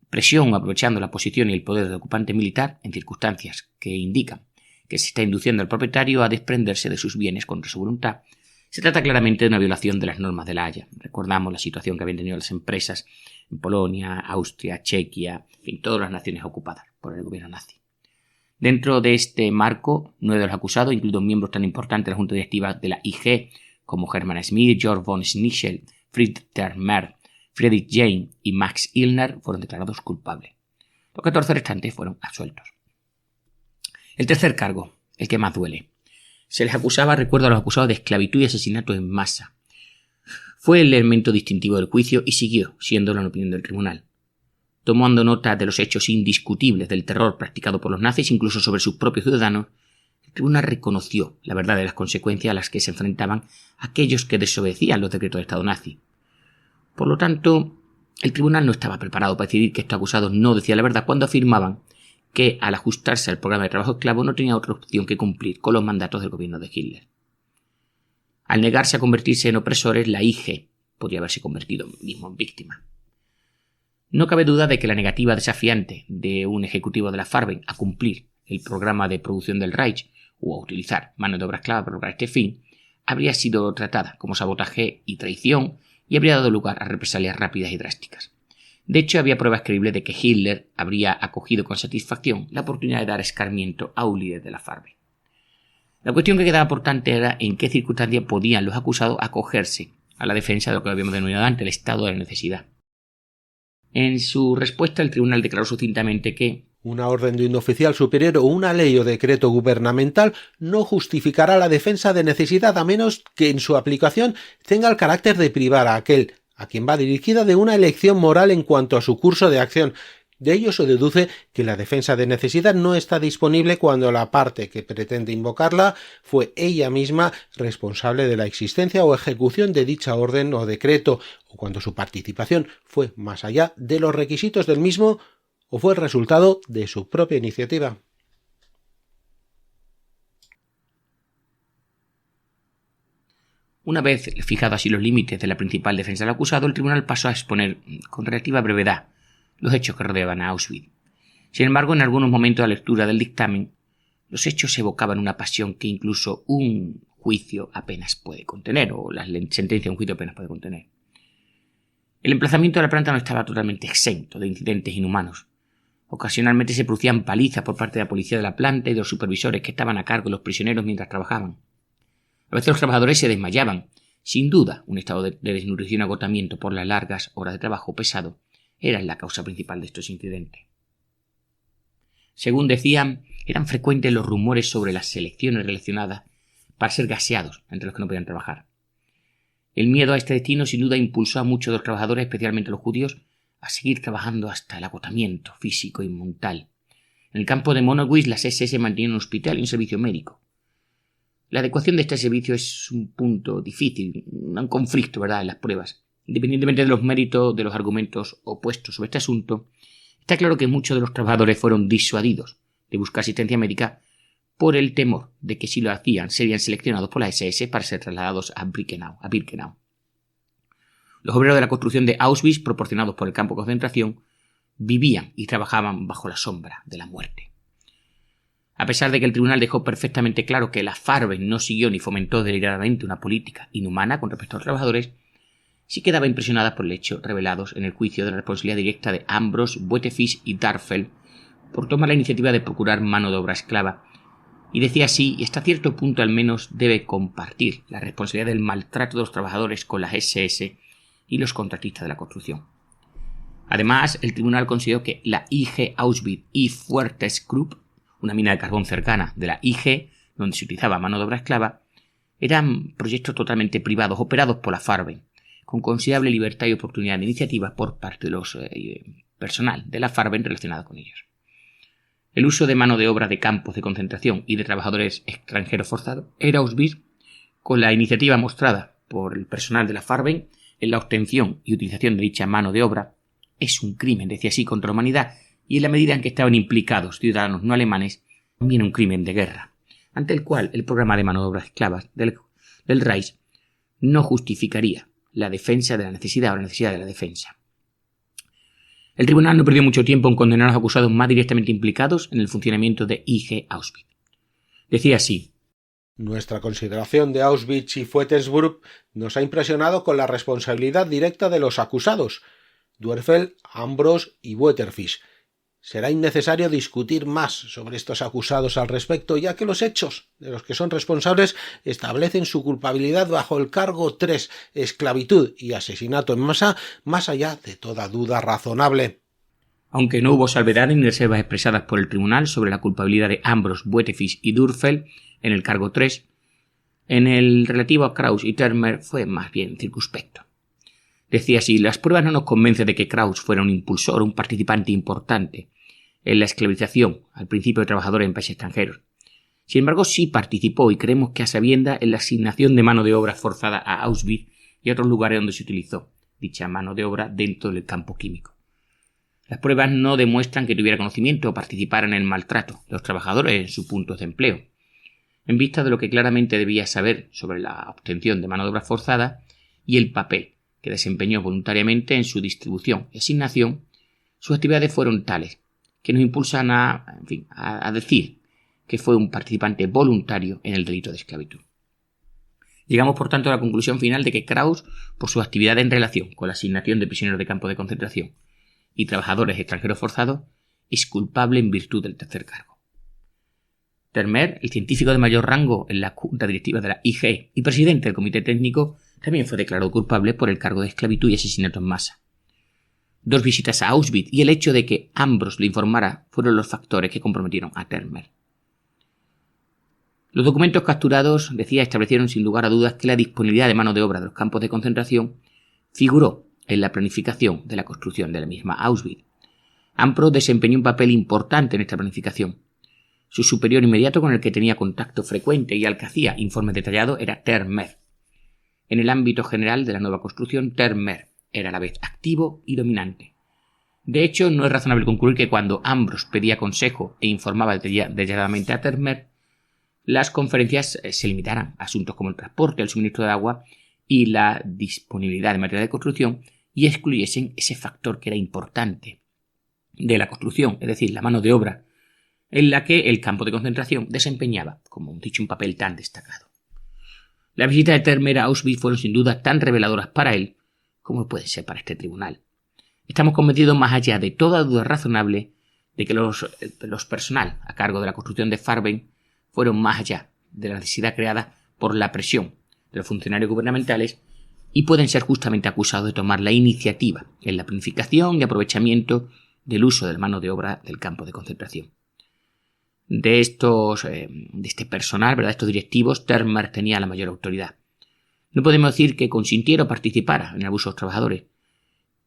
presión, aprovechando la posición y el poder del ocupante militar, en circunstancias que indican que se está induciendo al propietario a desprenderse de sus bienes contra su voluntad, se trata claramente de una violación de las normas de La Haya. Recordamos la situación que habían tenido las empresas en Polonia, Austria, Chequia, en fin, todas las naciones ocupadas por el gobierno nazi. Dentro de este marco, 9 de los acusados, incluidos miembros tan importantes de la junta directiva de la IG como Hermann Schmidt, Georg von Schnitzler, Friedrich Merz, Friedrich Jane y Max Illner, fueron declarados culpables. Los 14 restantes fueron absueltos. El tercer cargo, el que más duele. Se les acusaba, recuerdo, a los acusados de esclavitud y asesinato en masa. Fue el elemento distintivo del juicio y siguió siéndolo en opinión del tribunal. Tomando nota de los hechos indiscutibles del terror practicado por los nazis, incluso sobre sus propios ciudadanos, el tribunal reconoció la verdad de las consecuencias a las que se enfrentaban aquellos que desobedecían los decretos de Estado nazi. Por lo tanto, el tribunal no estaba preparado para decidir que estos acusados no decían la verdad cuando afirmaban que, al ajustarse al programa de trabajo esclavo, no tenía otra opción que cumplir con los mandatos del gobierno de Hitler. Al negarse a convertirse en opresores, la IG podría haberse convertido mismo en víctima. No cabe duda de que la negativa desafiante de un ejecutivo de la Farben a cumplir el programa de producción del Reich o a utilizar mano de obra esclava para lograr este fin habría sido tratada como sabotaje y traición y habría dado lugar a represalias rápidas y drásticas. De hecho, había pruebas creíbles de que Hitler habría acogido con satisfacción la oportunidad de dar escarmiento a un líder de la Farben. La cuestión que quedaba por tanto era en qué circunstancias podían los acusados acogerse a la defensa de lo que habíamos denominado antes el estado de la necesidad. En su respuesta, el tribunal declaró sucintamente que una orden de un oficial superior o una ley o decreto gubernamental no justificará la defensa de necesidad a menos que en su aplicación tenga el carácter de privar a aquel a quien va dirigida de una elección moral en cuanto a su curso de acción. De ello se deduce que la defensa de necesidad no está disponible cuando la parte que pretende invocarla fue ella misma responsable de la existencia o ejecución de dicha orden o decreto, o cuando su participación fue más allá de los requisitos del mismo o fue el resultado de su propia iniciativa. Una vez fijados así los límites de la principal defensa del acusado, el tribunal pasó a exponer con relativa brevedad los hechos que rodeaban a Auschwitz. Sin embargo, en algunos momentos de la lectura del dictamen, los hechos evocaban una pasión que incluso un juicio apenas puede contener, o la sentencia de un juicio apenas puede contener. El emplazamiento de la planta no estaba totalmente exento de incidentes inhumanos. Ocasionalmente se producían palizas por parte de la policía de la planta y de los supervisores que estaban a cargo de los prisioneros mientras trabajaban. A veces los trabajadores se desmayaban. Sin duda, un estado de desnutrición y agotamiento por las largas horas de trabajo pesado eran la causa principal de estos incidentes. Según decían, eran frecuentes los rumores sobre las selecciones relacionadas para ser gaseados entre los que no podían trabajar. El miedo a este destino sin duda impulsó a muchos de los trabajadores, especialmente a los judíos, a seguir trabajando hasta el agotamiento físico y mental. En el campo de Monowitz, las SS mantenían un hospital y un servicio médico. La adecuación de este servicio es un punto difícil, un conflicto, ¿verdad?, en las pruebas. Independientemente de los méritos de los argumentos opuestos sobre este asunto, está claro que muchos de los trabajadores fueron disuadidos de buscar asistencia médica por el temor de que si lo hacían serían seleccionados por la SS para ser trasladados a Birkenau. Los obreros de la construcción de Auschwitz, proporcionados por el campo de concentración, vivían y trabajaban bajo la sombra de la muerte. A pesar de que el tribunal dejó perfectamente claro que la Farben no siguió ni fomentó deliberadamente una política inhumana con respecto a los trabajadores, sí quedaba impresionada por el hecho revelados en el juicio de la responsabilidad directa de Ambros, Buetefisch y Darfeld por tomar la iniciativa de procurar mano de obra esclava, y decía así, y hasta cierto punto al menos debe compartir la responsabilidad del maltrato de los trabajadores con las SS y los contratistas de la construcción. Además, el tribunal consideró que la IG Auschwitz y Fuertersgrund, una mina de carbón cercana de la IG, donde se utilizaba mano de obra esclava, eran proyectos totalmente privados, operados por la Farben, con considerable libertad y oportunidad de iniciativa por parte de los personal de la Farben relacionado con ellos. El uso de mano de obra de campos de concentración y de trabajadores extranjeros forzados era Auschwitz, con la iniciativa mostrada por el personal de la Farben en la obtención y utilización de dicha mano de obra, es un crimen, decía así, contra la humanidad, y en la medida en que estaban implicados ciudadanos no alemanes, también un crimen de guerra, ante el cual el programa de mano de obra esclavas del Reich no justificaría la defensa de la necesidad o la necesidad de la defensa. El tribunal no perdió mucho tiempo en condenar a los acusados más directamente implicados en el funcionamiento de IG Auschwitz. Decía así: nuestra consideración de Auschwitz y Fuertersgrund nos ha impresionado con la responsabilidad directa de los acusados, Darfeld, Ambros y Buetefisch. Será innecesario discutir más sobre estos acusados al respecto, ya que los hechos de los que son responsables establecen su culpabilidad bajo el cargo 3, esclavitud y asesinato en masa, más allá de toda duda razonable. Aunque no hubo salvedades ni reservas expresadas por el tribunal sobre la culpabilidad de Ambros, Buetefisch y Darfeld en el cargo 3, en el relativo a Krauss y Termer fue más bien circunspecto. Decía así: las pruebas no nos convencen de que Krauss fuera un impulsor o un participante importante en la esclavización al principio de trabajadores en países extranjeros. Sin embargo, sí participó, y creemos que a sabiendas, en la asignación de mano de obra forzada a Auschwitz y a otros lugares donde se utilizó dicha mano de obra dentro del campo químico. Las pruebas no demuestran que tuviera conocimiento o participara en el maltrato de los trabajadores en sus puntos de empleo. En vista de lo que claramente debía saber sobre la obtención de mano de obra forzada y el papel que desempeñó voluntariamente en su distribución y asignación, sus actividades fueron tales que nos impulsan a decir que fue un participante voluntario en el delito de esclavitud. Llegamos, por tanto, a la conclusión final de que Krauss, por su actividad en relación con la asignación de prisioneros de campos de concentración y trabajadores extranjeros forzados, es culpable en virtud del tercer cargo. Termer, el científico de mayor rango en la junta directiva de la IG y presidente del comité técnico, también fue declarado culpable por el cargo de esclavitud y asesinato en masa. 2 visitas a Auschwitz y el hecho de que Ambros le informara fueron los factores que comprometieron a Termer. Los documentos capturados, decía, establecieron sin lugar a dudas que la disponibilidad de mano de obra de los campos de concentración figuró en la planificación de la construcción de la misma Auschwitz. Ambros desempeñó un papel importante en esta planificación. Su superior inmediato, con el que tenía contacto frecuente y al que hacía informes detallados, era Termer. En el ámbito general de la nueva construcción, Termer era a la vez activo y dominante. De hecho, no es razonable concluir que cuando Ambros pedía consejo e informaba detalladamente a Termer, las conferencias se limitaran a asuntos como el transporte, el suministro de agua y la disponibilidad de material de construcción, y excluyesen ese factor que era importante de la construcción, es decir, la mano de obra, en la que el campo de concentración desempeñaba, como he dicho, un papel tan destacado. Las visitas de Termer a Auschwitz fueron sin duda tan reveladoras para él como puede ser para este tribunal. Estamos convencidos, más allá de toda duda razonable, de que los personal a cargo de la construcción de Farben fueron más allá de la necesidad creada por la presión de los funcionarios gubernamentales y pueden ser justamente acusados de tomar la iniciativa en la planificación y aprovechamiento del uso de la mano de obra del campo de concentración. De este personal, ¿verdad?, estos directivos, Termer tenía la mayor autoridad. No podemos decir que consintiera o participara en el abuso de los trabajadores,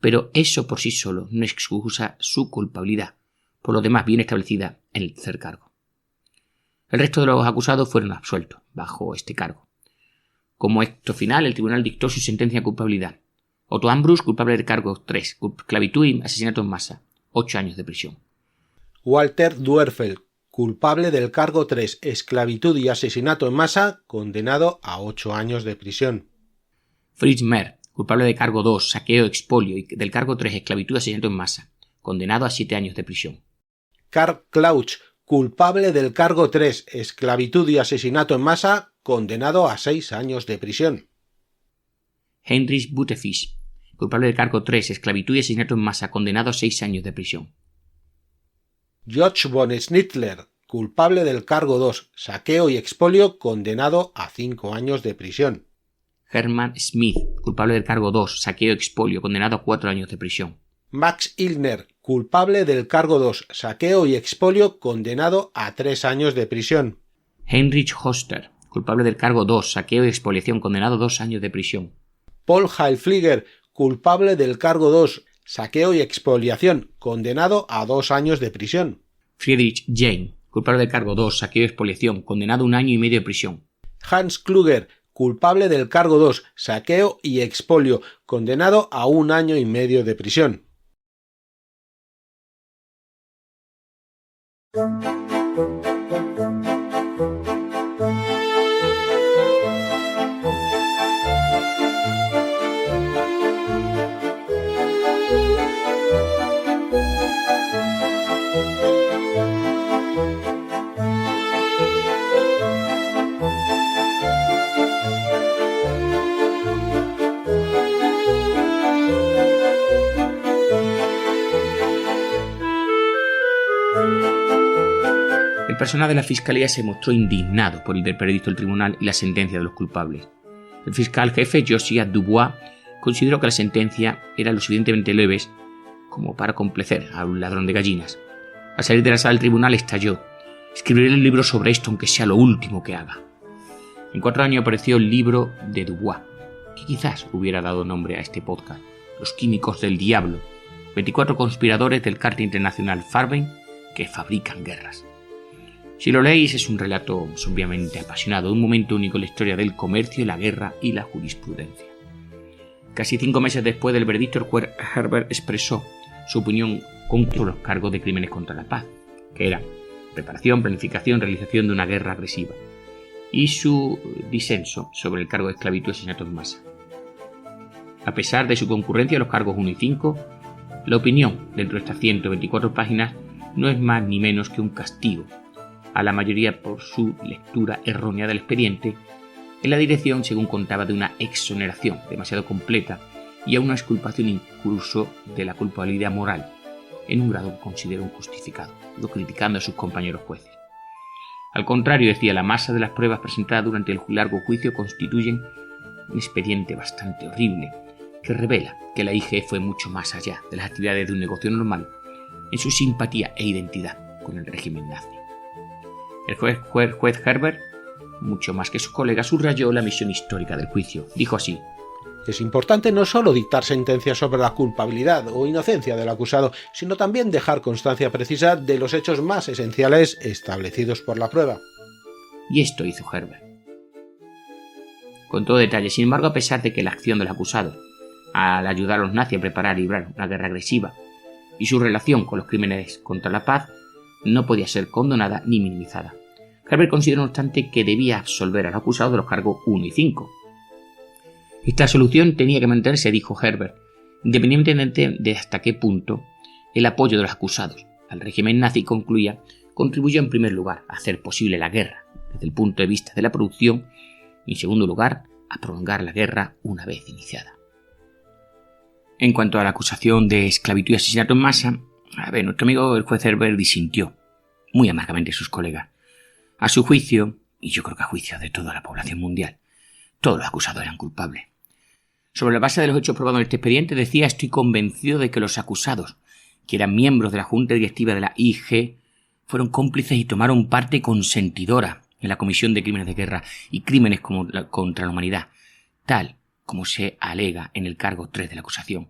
pero eso por sí solo no excusa su culpabilidad, por lo demás bien establecida en el tercer cargo. El resto de los acusados fueron absueltos bajo este cargo. Como acto final, el tribunal dictó su sentencia de culpabilidad. Otto Ambrus, culpable del cargo 3, esclavitud y asesinato en masa, 8 años de prisión. Walter Duerfeld, culpable del cargo 3, esclavitud y asesinato en masa, condenado a 8 años de prisión. Fritz Merr, culpable del cargo 2, saqueo, expolio, y del cargo 3, esclavitud y asesinato en masa, condenado a 7 años de prisión. Karl Klauch, culpable del cargo 3, esclavitud y asesinato en masa, condenado a 6 años de prisión. Heinrich Butefisch, culpable del cargo 3, esclavitud y asesinato en masa, condenado a 6 años de prisión. Georg von Schnittler, culpable del cargo 2, saqueo y expolio, condenado a 5 años de prisión. Hermann Smith, culpable del cargo 2, saqueo y expolio, condenado a 4 años de prisión. Max Illner, culpable del cargo 2, saqueo y expolio, condenado a 3 años de prisión. Heinrich Hoster, culpable del cargo 2, saqueo y expoliación, condenado a 2 años de prisión. Paul Heilfliger, culpable del cargo 2, saqueo y expoliación, condenado a 2 años de prisión. Friedrich Jahn, culpable del cargo 2, saqueo y expoliación, condenado a 1 año y medio de prisión. Hans Kluger, culpable del cargo 2, saqueo y expolio, condenado a 1 año y medio de prisión. El personal de la Fiscalía se mostró indignado por el veredicto del tribunal y la sentencia de los culpables. El fiscal jefe, Josiah Dubois, consideró que la sentencia era lo suficientemente leve como para complacer a un ladrón de gallinas. Al salir de la sala del tribunal estalló: escribiré un libro sobre esto aunque sea lo último que haga. En 4 años apareció el libro de Dubois, que quizás hubiera dado nombre a este podcast: Los químicos del diablo, 24 conspiradores del cártel internacional Farben que fabrican guerras. Si lo leéis, es un relato sombríamente apasionado, un momento único en la historia del comercio, la guerra y la jurisprudencia. Casi 5 meses después del veredicto, el juez Herbert expresó su opinión contra los cargos de crímenes contra la paz, que eran preparación, planificación, realización de una guerra agresiva, y su disenso sobre el cargo de esclavitud y asesinato en masa. A pesar de su concurrencia en los cargos 1 y 5, la opinión dentro de estas 124 páginas no es más ni menos que un castigo a la mayoría por su lectura errónea del expediente, en la dirección, según contaba, de una exoneración demasiado completa y a una exculpación incluso de la culpabilidad moral, en un grado que considero injustificado, lo criticando a sus compañeros jueces. Al contrario, decía, la masa de las pruebas presentadas durante el largo juicio constituyen un expediente bastante horrible, que revela que la IG fue mucho más allá de las actividades de un negocio normal en su simpatía e identidad con el régimen nazi. El juez Herbert, mucho más que sus colegas, subrayó la misión histórica del juicio. Dijo así: es importante no solo dictar sentencias sobre la culpabilidad o inocencia del acusado, sino también dejar constancia precisa de los hechos más esenciales establecidos por la prueba. Y esto hizo Herbert. Con todo detalle, sin embargo, a pesar de que la acción del acusado, al ayudar a los nazis a preparar y librar una guerra agresiva, y su relación con los crímenes contra la paz, no podía ser condonada ni minimizada, Herbert consideró, no obstante, que debía absolver al acusado de los cargos 1 y 5. Esta solución tenía que mantenerse, dijo Herbert, independientemente de hasta qué punto el apoyo de los acusados al régimen nazi, concluía, contribuyó en primer lugar a hacer posible la guerra desde el punto de vista de la producción y en segundo lugar a prolongar la guerra una vez iniciada. En cuanto a la acusación de esclavitud y asesinato en masa, nuestro amigo el juez Herbert disintió muy amargamente a sus colegas. A su juicio, y yo creo que a juicio de toda la población mundial, todos los acusados eran culpables. Sobre la base de los hechos probados en este expediente, decía: estoy convencido de que los acusados, que eran miembros de la Junta Directiva de la IG, fueron cómplices y tomaron parte consentidora en la comisión de crímenes de guerra y crímenes contra la humanidad, tal como se alega en el cargo 3 de la acusación.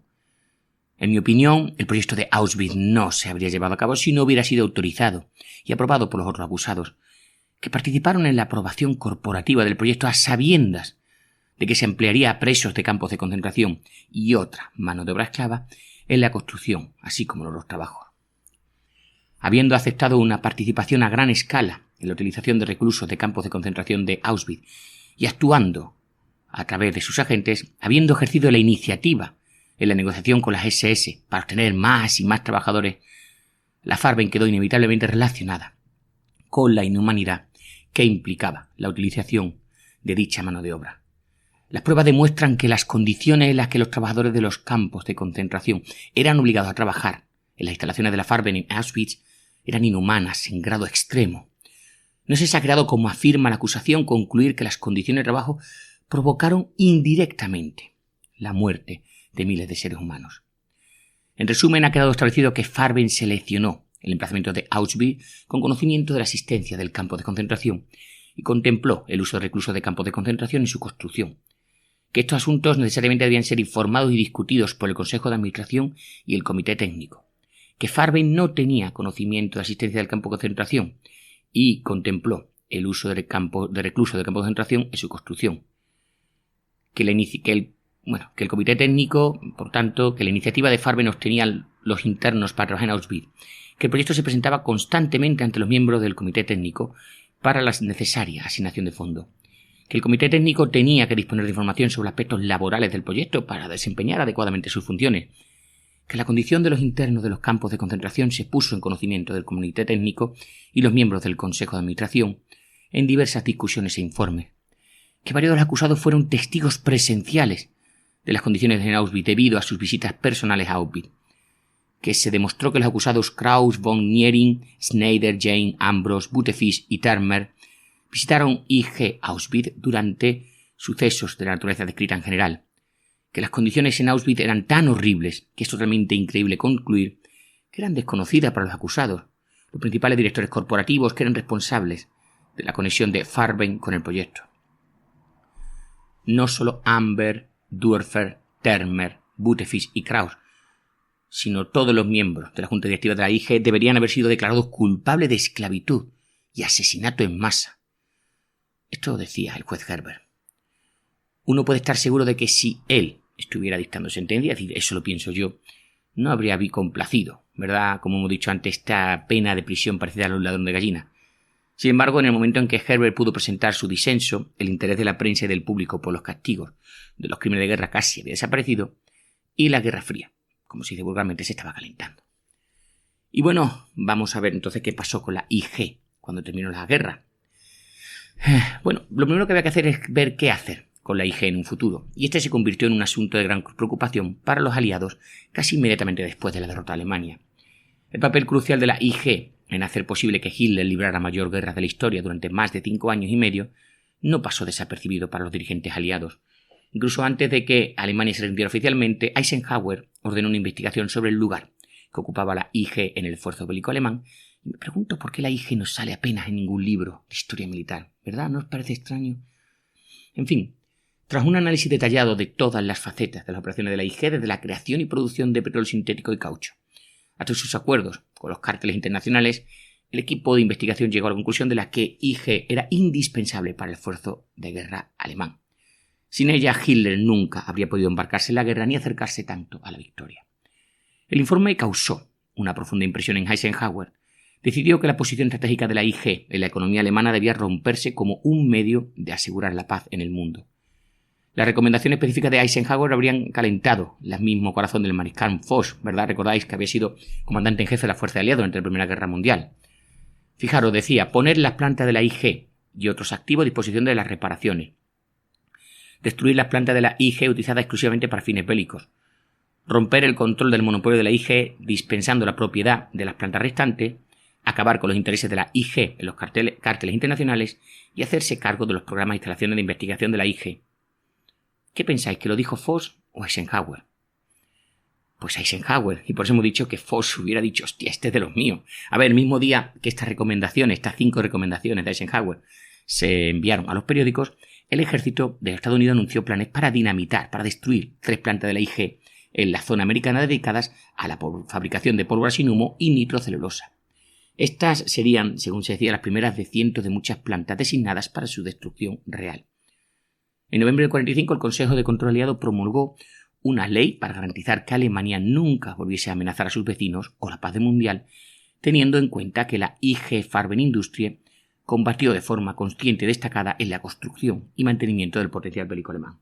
En mi opinión, el proyecto de Auschwitz no se habría llevado a cabo si no hubiera sido autorizado y aprobado por los otros acusados, que participaron en la aprobación corporativa del proyecto a sabiendas de que se emplearía a presos de campos de concentración y otra mano de obra esclava en la construcción, así como en los trabajos. Habiendo aceptado una participación a gran escala en la utilización de reclusos de campos de concentración de Auschwitz y actuando a través de sus agentes, habiendo ejercido la iniciativa en la negociación con las SS para obtener más y más trabajadores, la Farben quedó inevitablemente relacionada con la inhumanidad que implicaba la utilización de dicha mano de obra. Las pruebas demuestran que las condiciones en las que los trabajadores de los campos de concentración eran obligados a trabajar en las instalaciones de la Farben en Auschwitz eran inhumanas en grado extremo. No es exagerado, como afirma la acusación, concluir que las condiciones de trabajo provocaron indirectamente la muerte de miles de seres humanos. En resumen, ha quedado establecido que Farben seleccionó el emplazamiento de Auschwitz con conocimiento de la existencia del campo de concentración y contempló el uso de reclusos de campos de concentración en su construcción, que estos asuntos necesariamente debían ser informados y discutidos por el Consejo de Administración y el Comité Técnico, que Farben no tenía conocimiento de la existencia del campo de concentración y contempló el uso de reclusos de campo de concentración en su construcción, que el Comité Técnico, por tanto, que la iniciativa de Farben obtenía los internos para trabajar en Auschwitz, que el proyecto se presentaba constantemente ante los miembros del Comité Técnico para la necesaria asignación de fondos, que el Comité Técnico tenía que disponer de información sobre aspectos laborales del proyecto para desempeñar adecuadamente sus funciones, que la condición de los internos de los campos de concentración se puso en conocimiento del Comité Técnico y los miembros del Consejo de Administración en diversas discusiones e informes, que varios de los acusados fueron testigos presenciales de las condiciones en Auschwitz debido a sus visitas personales a Auschwitz, que se demostró que los acusados Krauss, von Niering, Schneider, Jane, Ambros, Butefisch y Termer visitaron IG Auschwitz durante sucesos de la naturaleza descrita en general, que las condiciones en Auschwitz eran tan horribles que es totalmente increíble concluir que eran desconocidas para los acusados, los principales directores corporativos que eran responsables de la conexión de Farben con el proyecto. No solo Amber, Dürfer, Termer, Butefisch y Krauss, sino todos los miembros de la Junta Directiva de la IG deberían haber sido declarados culpables de esclavitud y asesinato en masa. Esto decía el juez Herbert. Uno puede estar seguro de que si él estuviera dictando sentencia, es decir, eso lo pienso yo, no habría complacido, ¿verdad? Como hemos dicho antes, esta pena de prisión parecida a un ladrón de gallina. Sin embargo, en el momento en que Herbert pudo presentar su disenso, el interés de la prensa y del público por los castigos de los crímenes de guerra casi había desaparecido y la Guerra Fría, como se dice vulgarmente, se estaba calentando. Y bueno, vamos a ver entonces qué pasó con la IG cuando terminó la guerra. Bueno, lo primero que había que hacer es ver qué hacer con la IG en un futuro, y este se convirtió en un asunto de gran preocupación para los aliados casi inmediatamente después de la derrota de Alemania. El papel crucial de la IG en hacer posible que Hitler librara la mayor guerra de la historia durante más de 5 años y medio no pasó desapercibido para los dirigentes aliados. Incluso antes de que Alemania se rindiera oficialmente, Eisenhower ordenó una investigación sobre el lugar que ocupaba la IG en el esfuerzo bélico alemán, y me pregunto por qué la IG no sale apenas en ningún libro de historia militar, ¿verdad? ¿No os parece extraño? En fin, tras un análisis detallado de todas las facetas de las operaciones de la IG, desde la creación y producción de petróleo sintético y caucho hasta sus acuerdos con los cárteles internacionales, el equipo de investigación llegó a la conclusión de la que IG era indispensable para el esfuerzo de guerra alemán. Sin ella, Hitler nunca habría podido embarcarse en la guerra ni acercarse tanto a la victoria. El informe causó una profunda impresión en Eisenhower. Decidió que la posición estratégica de la IG en la economía alemana debía romperse como un medio de asegurar la paz en el mundo. Las recomendaciones específicas de Eisenhower habrían calentado el mismo corazón del mariscal Foch, ¿verdad? Recordáis que había sido comandante en jefe de la Fuerza Aliada durante la Primera Guerra Mundial. Fijaros, decía, poner las plantas de la IG y otros activos a disposición de las reparaciones. Destruir las plantas de la IG utilizadas exclusivamente para fines bélicos. Romper el control del monopolio de la IG dispensando la propiedad de las plantas restantes. Acabar con los intereses de la IG en los cárteles internacionales y hacerse cargo de los programas e instalaciones de investigación de la IG. ¿Qué pensáis? ¿Que lo dijo Voss o Eisenhower? Pues Eisenhower, y por eso hemos dicho que Voss hubiera dicho, hostia, este es de los míos. A ver, el mismo día que estas 5 recomendaciones de Eisenhower se enviaron a los periódicos, el ejército de Estados Unidos anunció planes para dinamitar, para destruir 3 plantas de la IG en la zona americana dedicadas a la fabricación de pólvora sin humo y nitrocelulosa. Estas serían, según se decía, las primeras de cientos de muchas plantas designadas para su destrucción real. En noviembre del 45, el Consejo de Control Aliado promulgó una ley para garantizar que Alemania nunca volviese a amenazar a sus vecinos o la paz mundial, teniendo en cuenta que la IG Farben Industrie combatió de forma consciente y destacada en la construcción y mantenimiento del potencial bélico alemán.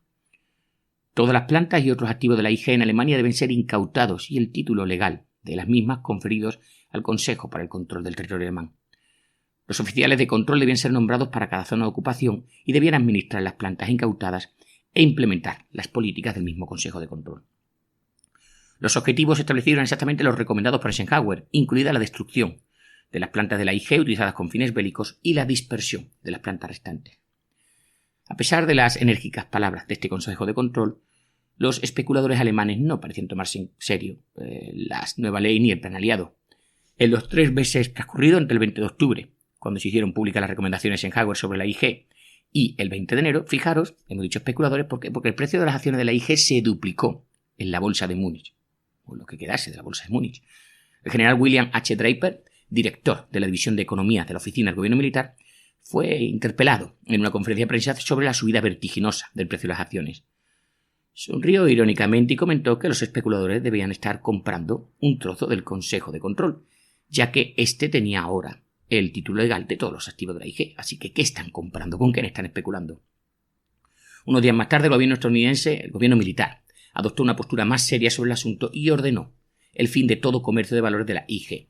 Todas las plantas y otros activos de la IG en Alemania deben ser incautados y el título legal de las mismas conferidos al Consejo para el Control del Territorio Alemán. Los oficiales de control debían ser nombrados para cada zona de ocupación y debían administrar las plantas incautadas e implementar las políticas del mismo Consejo de Control. Los objetivos establecieron exactamente los recomendados por Eisenhower, incluida la destrucción de las plantas de la IG utilizadas con fines bélicos y la dispersión de las plantas restantes. A pesar de las enérgicas palabras de este Consejo de Control, los especuladores alemanes no parecían tomarse en serio la nueva ley ni el plan aliado. En los 3 meses transcurridos entre el 20 de octubre, cuando se hicieron públicas las recomendaciones de Eisenhower sobre la IG, y el 20 de enero, fijaros, hemos dicho especuladores, porque el precio de las acciones de la IG se duplicó en la bolsa de Múnich, o lo que quedase de la bolsa de Múnich. El general William H. Draper, director de la División de Economía de la Oficina del Gobierno Militar, fue interpelado en una conferencia de prensa sobre la subida vertiginosa del precio de las acciones. Sonrió irónicamente y comentó que los especuladores debían estar comprando un trozo del Consejo de Control, ya que éste tenía ahora el título legal de todos los activos de la IG. Así que, ¿qué están comprando? ¿Con quién están especulando? Unos días más tarde, el gobierno estadounidense, el gobierno militar, adoptó una postura más seria sobre el asunto y ordenó el fin de todo comercio de valores de la IG.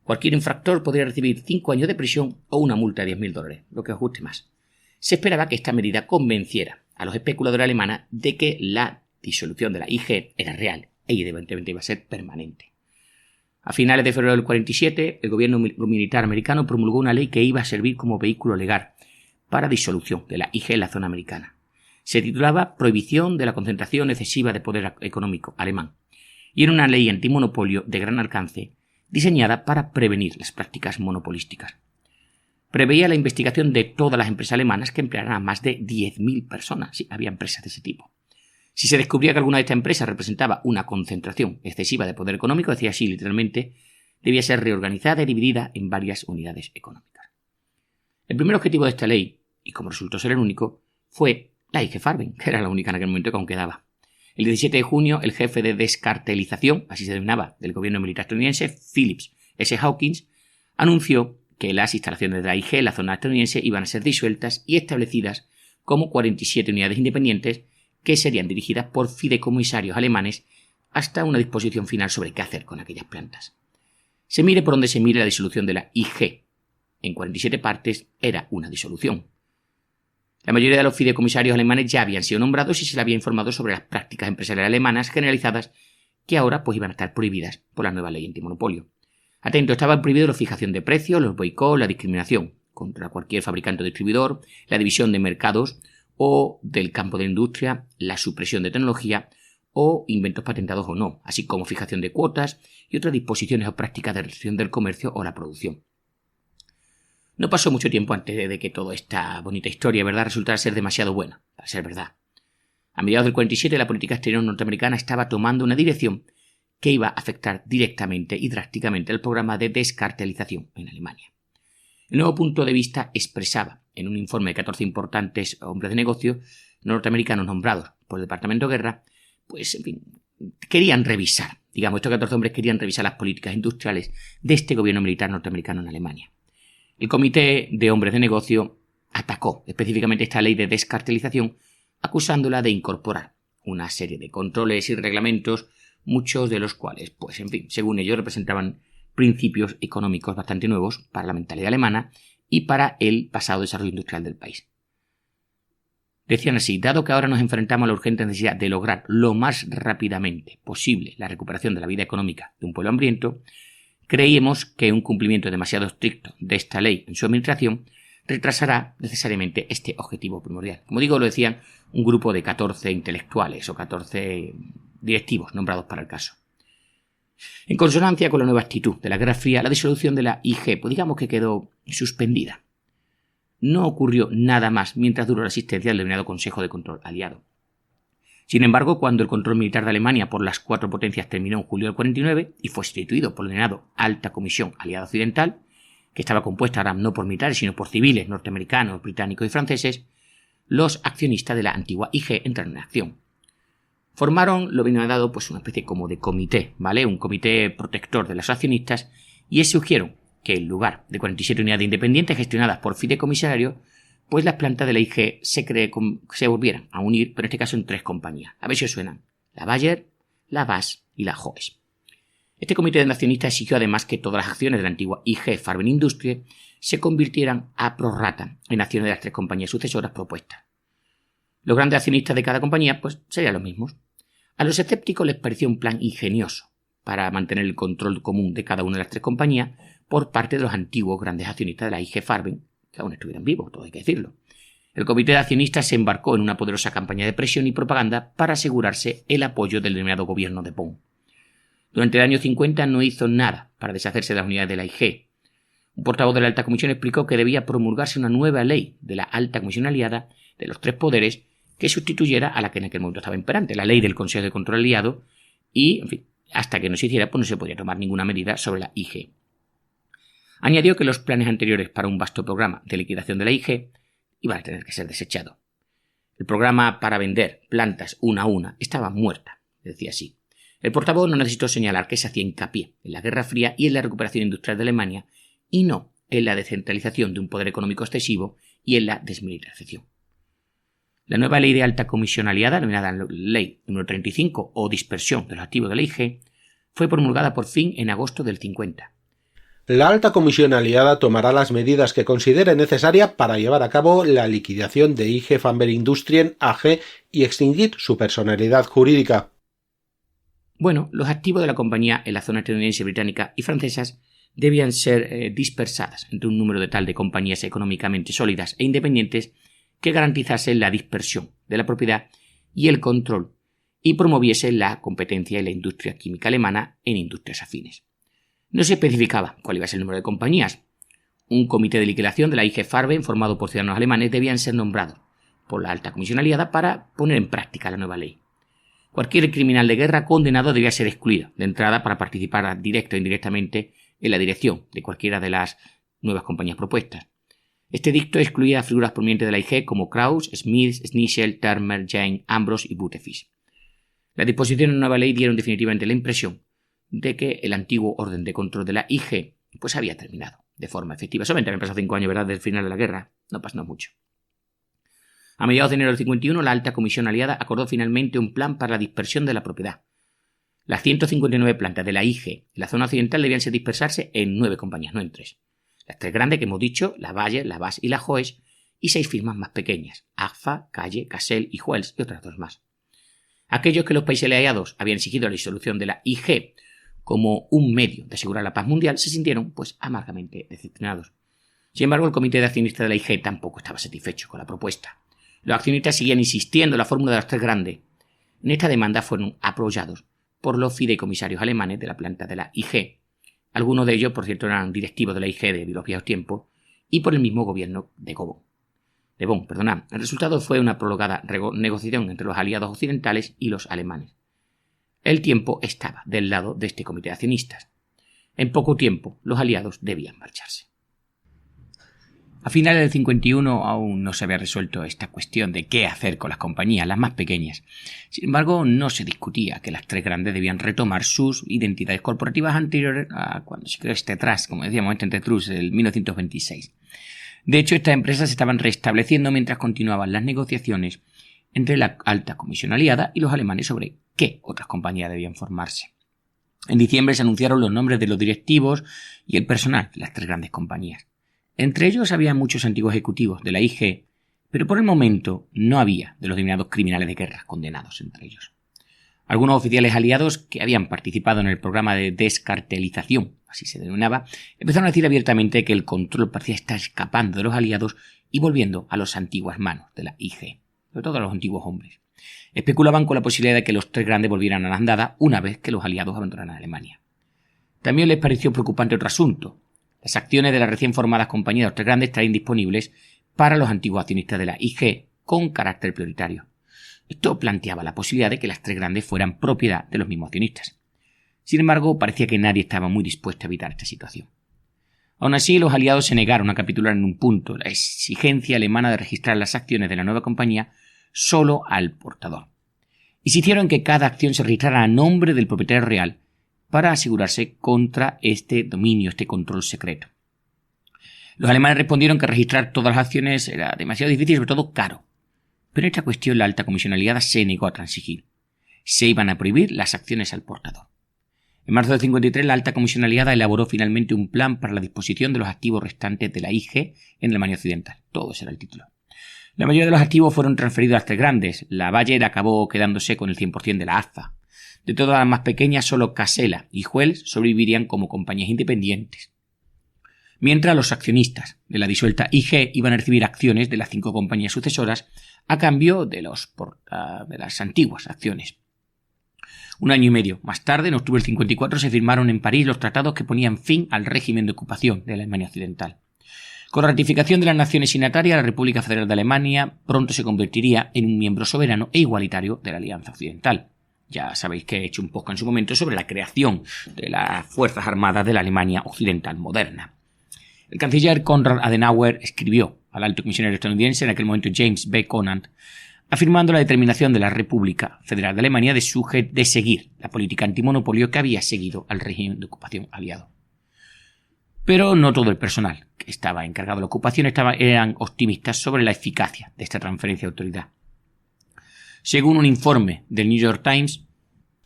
Cualquier infractor podría recibir 5 años de prisión o una multa de $10.000, lo que os guste más. Se esperaba que esta medida convenciera a los especuladores alemanes de que la disolución de la IG era real e evidentemente iba a ser permanente. A finales de febrero del 47, el gobierno militar americano promulgó una ley que iba a servir como vehículo legal para disolución de la IG en la zona americana. Se titulaba Prohibición de la concentración excesiva de poder económico alemán y era una ley antimonopolio de gran alcance diseñada para prevenir las prácticas monopolísticas. Preveía la investigación de todas las empresas alemanas que emplearan a más de 10.000 personas. Sí, había empresas de ese tipo. Si se descubría que alguna de estas empresas representaba una concentración excesiva de poder económico, decía así literalmente, debía ser reorganizada y dividida en varias unidades económicas. El primer objetivo de esta ley, y como resultó ser el único, fue la IG Farben, que era la única en aquel momento que aún quedaba. El 17 de junio, el jefe de descartelización, así se denominaba, del gobierno militar estadounidense, Phillips S. Hawkins, anunció que las instalaciones de la IG en la zona estadounidense iban a ser disueltas y establecidas como 47 unidades independientes que serían dirigidas por fideicomisarios alemanes hasta una disposición final sobre qué hacer con aquellas plantas. Se mire por donde se mire, la disolución de la IG en 47 partes era una disolución. La mayoría de los fideicomisarios alemanes ya habían sido nombrados y se les había informado sobre las prácticas empresariales alemanas generalizadas que ahora pues iban a estar prohibidas por la nueva ley antimonopolio. Atento, estaban prohibidos la fijación de precios, los boicots, la discriminación contra cualquier fabricante o distribuidor, la división de mercados o del campo de industria, la supresión de tecnología o inventos patentados o no, así como fijación de cuotas y otras disposiciones o prácticas de restricción del comercio o la producción. No pasó mucho tiempo antes de que toda esta bonita historia, ¿verdad?, resultara ser demasiado buena para ser verdad. A mediados del 47 la política exterior norteamericana estaba tomando una dirección que iba a afectar directamente y drásticamente el programa de descartelización en Alemania. El nuevo punto de vista expresaba en un informe de 14 importantes hombres de negocio norteamericanos nombrados por el Departamento de Guerra, pues, en fin, querían revisar, estos 14 hombres querían revisar las políticas industriales de este gobierno militar norteamericano en Alemania. El comité de hombres de negocio atacó específicamente esta ley de descartelización, acusándola de incorporar una serie de controles y reglamentos, muchos de los cuales, pues, en fin, según ellos representaban principios económicos bastante nuevos para la mentalidad alemana y para el pasado desarrollo industrial del país. Decían así: dado que ahora nos enfrentamos a la urgente necesidad de lograr lo más rápidamente posible la recuperación de la vida económica de un pueblo hambriento, creíamos que un cumplimiento demasiado estricto de esta ley en su administración retrasará necesariamente este objetivo primordial. Como digo, lo decían un grupo de 14 intelectuales o 14 directivos nombrados para el caso. En consonancia con la nueva actitud de la Guerra Fría, la disolución de la IG, pues digamos que quedó suspendida. No ocurrió nada más mientras duró la existencia del denominado Consejo de Control Aliado. Sin embargo, cuando el control militar de Alemania por las cuatro potencias terminó en julio del 49 y fue sustituido por el denominado Alta Comisión Aliada Occidental, que estaba compuesta ahora no por militares sino por civiles norteamericanos, británicos y franceses, los accionistas de la antigua IG entraron en acción. Formaron lo denominado pues una especie como de comité, ¿vale? Un comité protector de los accionistas y exigieron que en lugar de 47 unidades independientes gestionadas por fideicomisarios, pues las plantas de la IG se volvieran a unir, pero en este caso en 3 compañías. A ver si os suenan: la Bayer, la BASF y la Hoes. Este comité de accionistas exigió además que todas las acciones de la antigua IG Farben Industrie se convirtieran a prorrata en acciones de las 3 compañías sucesoras propuestas. Los grandes accionistas de cada compañía pues serían los mismos. A los escépticos les pareció un plan ingenioso para mantener el control común de cada una de las 3 compañías por parte de los antiguos grandes accionistas de la IG Farben, que aún estuvieran vivos, todo hay que decirlo. El comité de accionistas se embarcó en una poderosa campaña de presión y propaganda para asegurarse el apoyo del denominado gobierno de Bonn. Durante el año 50 no hizo nada para deshacerse de las unidades de la IG. Un portavoz de la Alta Comisión explicó que debía promulgarse una nueva ley de la Alta Comisión Aliada de los 3 poderes que sustituyera a la que en aquel momento estaba imperante, la ley del Consejo de Control Aliado, y, en fin, hasta que no se hiciera, pues no se podía tomar ninguna medida sobre la IG. Añadió que los planes anteriores para un vasto programa de liquidación de la IG iban a tener que ser desechados. El programa para vender plantas una a una estaba muerta, decía así. El portavoz no necesitó señalar que se hacía hincapié en la Guerra Fría y en la recuperación industrial de Alemania, y no en la descentralización de un poder económico excesivo y en la desmilitarización. La nueva ley de alta comisión aliada, denominada Ley número 35 o dispersión de los activos de la IG, fue promulgada por fin en agosto del 50. La Alta Comisión Aliada tomará las medidas que considere necesarias para llevar a cabo la liquidación de IG Farben Industrien AG y extinguir su personalidad jurídica. Bueno, los activos de la compañía en la zona estadounidense, británica y francesas debían ser dispersadas entre un número de tal de compañías económicamente sólidas e independientes que garantizasen la dispersión de la propiedad y el control y promoviese la competencia en la industria química alemana en industrias afines. No se especificaba cuál iba a ser el número de compañías. Un comité de liquidación de la IG Farben formado por ciudadanos alemanes debían ser nombrados por la Alta Comisión Aliada para poner en práctica la nueva ley. Cualquier criminal de guerra condenado debía ser excluido de entrada para participar directa o indirectamente en la dirección de cualquiera de las nuevas compañías propuestas. Este dicto excluía a figuras prominentes de la IG como Krauss, Smith, Schnitzler, Termer, Jane, Ambrose y Butefis. Las disposiciones de la nueva ley dieron definitivamente la impresión de que el antiguo orden de control de la IG pues había terminado de forma efectiva. Solamente habían pasado 5 años, ¿verdad?, del final de la guerra. No pasó mucho. A mediados de enero del 51, la Alta Comisión Aliada acordó finalmente un plan para la dispersión de la propiedad. Las 159 plantas de la IG en la zona occidental debían dispersarse en 9 compañías, no en 3. Las 3 grandes que hemos dicho, la Bayer, la BASF y la Hoes, y 6 firmas más pequeñas, Agfa, Kalle, Cassel y Huels y otras 2 más. Aquellos que los países aliados habían exigido la disolución de la IG como un medio de asegurar la paz mundial se sintieron pues amargamente decepcionados. Sin embargo, el comité de accionistas de la IG tampoco estaba satisfecho con la propuesta. Los accionistas seguían insistiendo en la fórmula de las 3 grandes. En esta demanda fueron apoyados por los fideicomisarios alemanes de la planta de la IG. Algunos de ellos, por cierto, eran directivos de la IG de los viejos tiempos, y por el mismo gobierno de Bonn. El resultado fue una prolongada negociación entre los aliados occidentales y los alemanes. El tiempo estaba del lado de este comité de accionistas. En poco tiempo, los aliados debían marcharse. A finales del 51 aún no se había resuelto esta cuestión de qué hacer con las compañías, las más pequeñas. Sin embargo, no se discutía que las 3 grandes debían retomar sus identidades corporativas anteriores a cuando se creó este trust, como decíamos, este trust, del 1926. De hecho, estas empresas se estaban restableciendo mientras continuaban las negociaciones entre la Alta Comisión Aliada y los alemanes sobre qué otras compañías debían formarse. En diciembre se anunciaron los nombres de los directivos y el personal de las 3 grandes compañías. Entre ellos había muchos antiguos ejecutivos de la IG, pero por el momento no había de los denominados criminales de guerra condenados entre ellos. Algunos oficiales aliados que habían participado en el programa de descartelización, así se denominaba, empezaron a decir abiertamente que el control parecía estar escapando de los aliados y volviendo a las antiguas manos de la IG, sobre todo a los antiguos hombres. Especulaban con la posibilidad de que los tres grandes volvieran a la andada una vez que los aliados abandonaran Alemania. También les pareció preocupante otro asunto. Las acciones de las recién formadas compañías de los tres grandes estarían disponibles para los antiguos accionistas de la IG con carácter prioritario. Esto planteaba la posibilidad de que las tres grandes fueran propiedad de los mismos accionistas. Sin embargo, parecía que nadie estaba muy dispuesto a evitar esta situación. Aún así, los aliados se negaron a capitular en un punto, la exigencia alemana de registrar las acciones de la nueva compañía solo al portador. Insistieron en que cada acción se registrara a nombre del propietario real para asegurarse contra este dominio, este control secreto. Los alemanes respondieron que registrar todas las acciones era demasiado difícil y sobre todo caro. Pero en esta cuestión la alta comisión aliada se negó a transigir. Se iban a prohibir las acciones al portador. En marzo del 53 la alta comisión aliada elaboró finalmente un plan para la disposición de los activos restantes de la IG en Alemania Occidental. Todo ese era el título. La mayoría de los activos fueron transferidos a las tres grandes. La Bayer acabó quedándose con el 100% de la AZA. De todas las más pequeñas, solo Casella y Huels sobrevivirían como compañías independientes. Mientras los accionistas de la disuelta IG iban a recibir acciones de las 5 compañías sucesoras a cambio de las antiguas acciones. Un año y medio más tarde, en octubre del 54, se firmaron en París los tratados que ponían fin al régimen de ocupación de la Alemania Occidental. Con la ratificación de las naciones signatarias, la República Federal de Alemania pronto se convertiría en un miembro soberano e igualitario de la Alianza Occidental. Ya sabéis que he hecho un poco en su momento sobre la creación de las Fuerzas Armadas de la Alemania Occidental moderna. El canciller Konrad Adenauer escribió al alto comisionado estadounidense, en aquel momento James B. Conant, afirmando la determinación de la República Federal de Alemania de seguir la política antimonopolio que había seguido al régimen de ocupación aliado. Pero no todo el personal que estaba encargado de la ocupación eran optimistas sobre la eficacia de esta transferencia de autoridad. Según un informe del New York Times,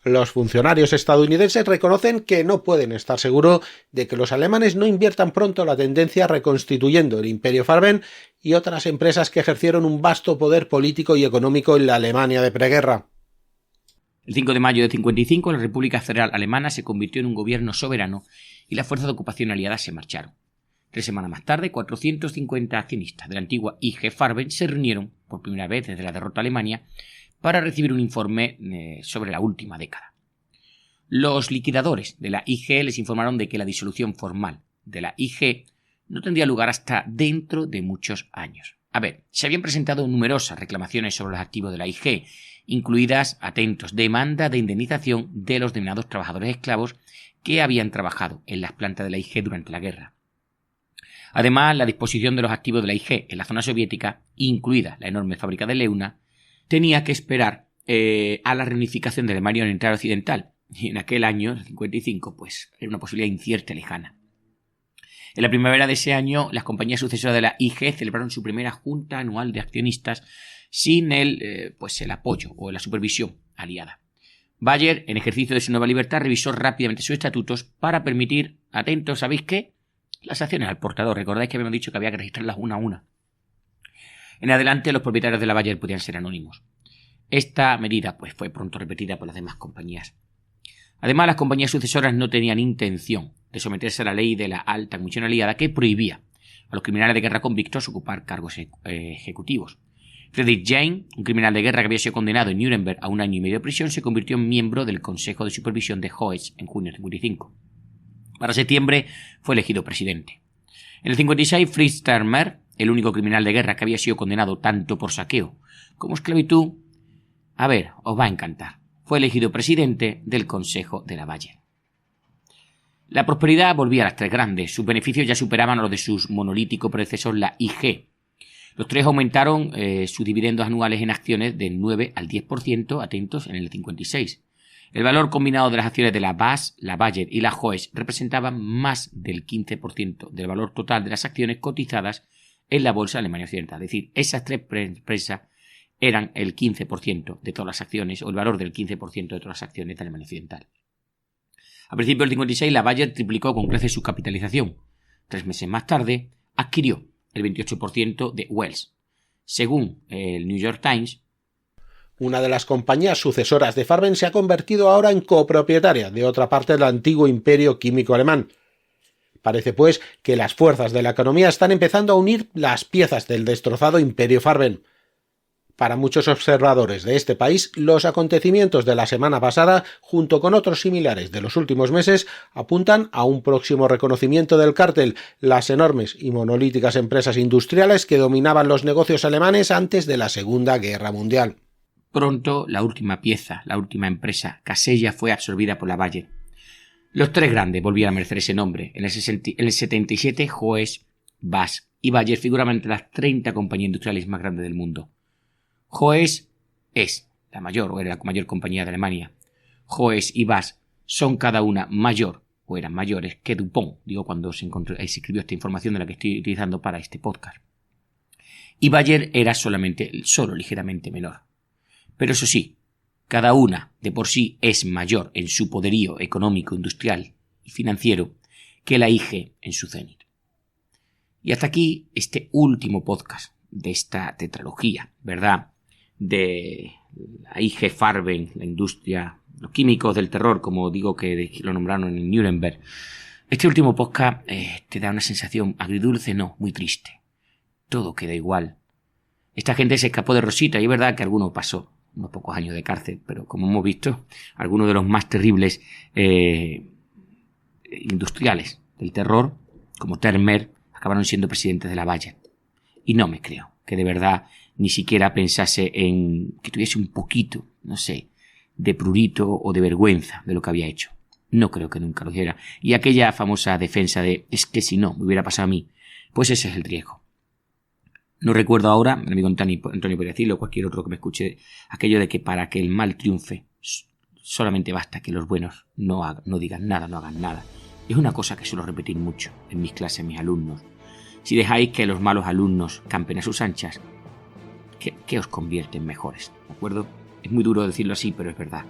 los funcionarios estadounidenses reconocen que no pueden estar seguros de que los alemanes no inviertan pronto la tendencia reconstituyendo el Imperio Farben y otras empresas que ejercieron un vasto poder político y económico en la Alemania de preguerra. El 5 de mayo de 55, la República Federal Alemana se convirtió en un gobierno soberano y las fuerzas de ocupación aliadas se marcharon. 3 semanas más tarde, 450 accionistas de la antigua IG Farben se reunieron, por primera vez desde la derrota de Alemania, para recibir un informe sobre la última década. Los liquidadores de la IG les informaron de que la disolución formal de la IG no tendría lugar hasta dentro de muchos años. A ver, se habían presentado numerosas reclamaciones sobre los activos de la IG, incluidas, atentos, demanda de indemnización de los denominados trabajadores esclavos que habían trabajado en las plantas de la IG durante la guerra. Además, la disposición de los activos de la IG en la zona soviética, incluida la enorme fábrica de Leuna, tenía que esperar a la reunificación de Alemania Oriental Occidental. Y en aquel año, el 55, pues era una posibilidad incierta y lejana. En la primavera de ese año, las compañías sucesoras de la IG celebraron su primera junta anual de accionistas sin el apoyo o la supervisión aliada. Bayer, en ejercicio de su nueva libertad, revisó rápidamente sus estatutos para permitir, atentos, ¿sabéis qué? Las acciones al portador. Recordáis que habíamos dicho que había que registrarlas una a una. En adelante, los propietarios de la Bayer podían ser anónimos. Esta medida fue pronto repetida por las demás compañías. Además, las compañías sucesoras no tenían intención de someterse a la ley de la alta comisión aliada que prohibía a los criminales de guerra convictos ocupar cargos ejecutivos. Friedrich Jahn, un criminal de guerra que había sido condenado en Nuremberg a 1 año y medio de prisión, se convirtió en miembro del Consejo de Supervisión de Hohes en junio de 55. Para septiembre fue elegido presidente. En el 56, Fritz Termer, el único criminal de guerra que había sido condenado tanto por saqueo como esclavitud, os va a encantar, fue elegido presidente del Consejo de la Bayer. La prosperidad volvía a las tres grandes, sus beneficios ya superaban a los de sus monolítico predecesor, la IG. Los tres aumentaron sus dividendos anuales en acciones del 9 al 10%, atentos, en el 56. El valor combinado de las acciones de la BAS, la Bayer y la Hohes representaban más del 15% del valor total de las acciones cotizadas en la bolsa de Alemania Occidental. Es decir, esas tres empresas eran el 15% de todas las acciones, o el valor del 15% de todas las acciones de Alemania Occidental. A principios del 56, la Bayer triplicó con creces su capitalización. 3 meses más tarde, adquirió el 28% de Wells. Según el New York Times, Una de las compañías sucesoras de Farben se ha convertido ahora en copropietaria de otra parte del antiguo imperio químico alemán. Parece, pues, que las fuerzas de la economía están empezando a unir las piezas del destrozado imperio Farben. Para muchos observadores de este país, los acontecimientos de la semana pasada, junto con otros similares de los últimos meses, apuntan a un próximo reconocimiento del cártel, las enormes y monolíticas empresas industriales que dominaban los negocios alemanes antes de la Segunda Guerra Mundial. Pronto, la última pieza, la última empresa, Casella, fue absorbida por la Bayer. Los tres grandes volvieron a merecer ese nombre. En el 77, Hoes, BASF y Bayer figuraban entre las 30 compañías industriales más grandes del mundo. Hoes es la mayor o era la mayor compañía de Alemania. Hoes y BASF son cada una mayor o eran mayores que DuPont, digo cuando se escribió esta información de la que estoy utilizando para este podcast. Y Bayer era solo ligeramente menor. Pero eso sí, cada una de por sí es mayor en su poderío económico, industrial y financiero que la IG en su cenit. Y hasta aquí este último podcast de esta tetralogía, ¿verdad? De la IG Farben, la industria, los químicos del terror, como digo que lo nombraron en Nuremberg. Este último podcast te da una sensación agridulce, no, muy triste. Todo queda igual. Esta gente se escapó de Rosita y es verdad que alguno pasó unos pocos años de cárcel, pero como hemos visto, algunos de los más terribles industriales del terror, como Termer, acabaron siendo presidentes de la Bayer. Y no me creo que de verdad ni siquiera pensase en que tuviese un poquito, no sé, de prurito o de vergüenza de lo que había hecho. No creo que nunca lo hiciera. Y aquella famosa defensa de es que si no me hubiera pasado a mí, pues ese es el riesgo. No recuerdo ahora, mi amigo Antonio podría decirlo, o cualquier otro que me escuche, aquello de que para que el mal triunfe solamente basta que los buenos no digan nada, no hagan nada. Es una cosa que suelo repetir mucho en mis clases, mis alumnos. Si dejáis que los malos alumnos campen a sus anchas, ¿qué os convierte en mejores? ¿De acuerdo? Es muy duro decirlo así, pero es verdad.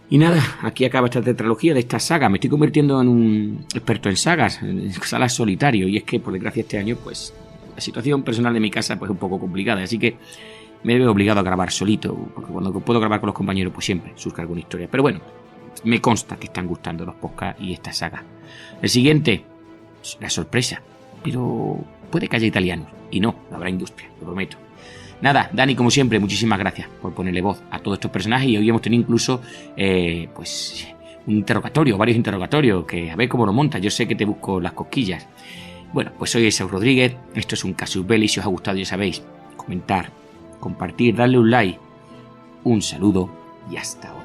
Y nada, aquí acaba esta tetralogía de esta saga. Me estoy convirtiendo en un experto en sagas, en sagas solitario. Y es que, por desgracia, este año, pues, la situación personal de mi casa pues, es un poco complicada. Así que me veo obligado a grabar solito. Porque cuando puedo grabar con los compañeros, pues siempre surge alguna historia. Pero bueno, me consta que están gustando los podcasts y esta saga. El siguiente, la sorpresa. Pero puede que haya italianos. Y no, habrá industria, lo prometo. Nada, Dani, como siempre, muchísimas gracias por ponerle voz a todos estos personajes. Y hoy hemos tenido incluso, pues, un interrogatorio, varios interrogatorios, que a ver cómo lo montas. Yo sé que te busco las cosquillas. Bueno, pues soy Esaú Rodríguez. Esto es un Casus Belli. Si os ha gustado, ya sabéis, comentar, compartir, darle un like. Un saludo y hasta ahora.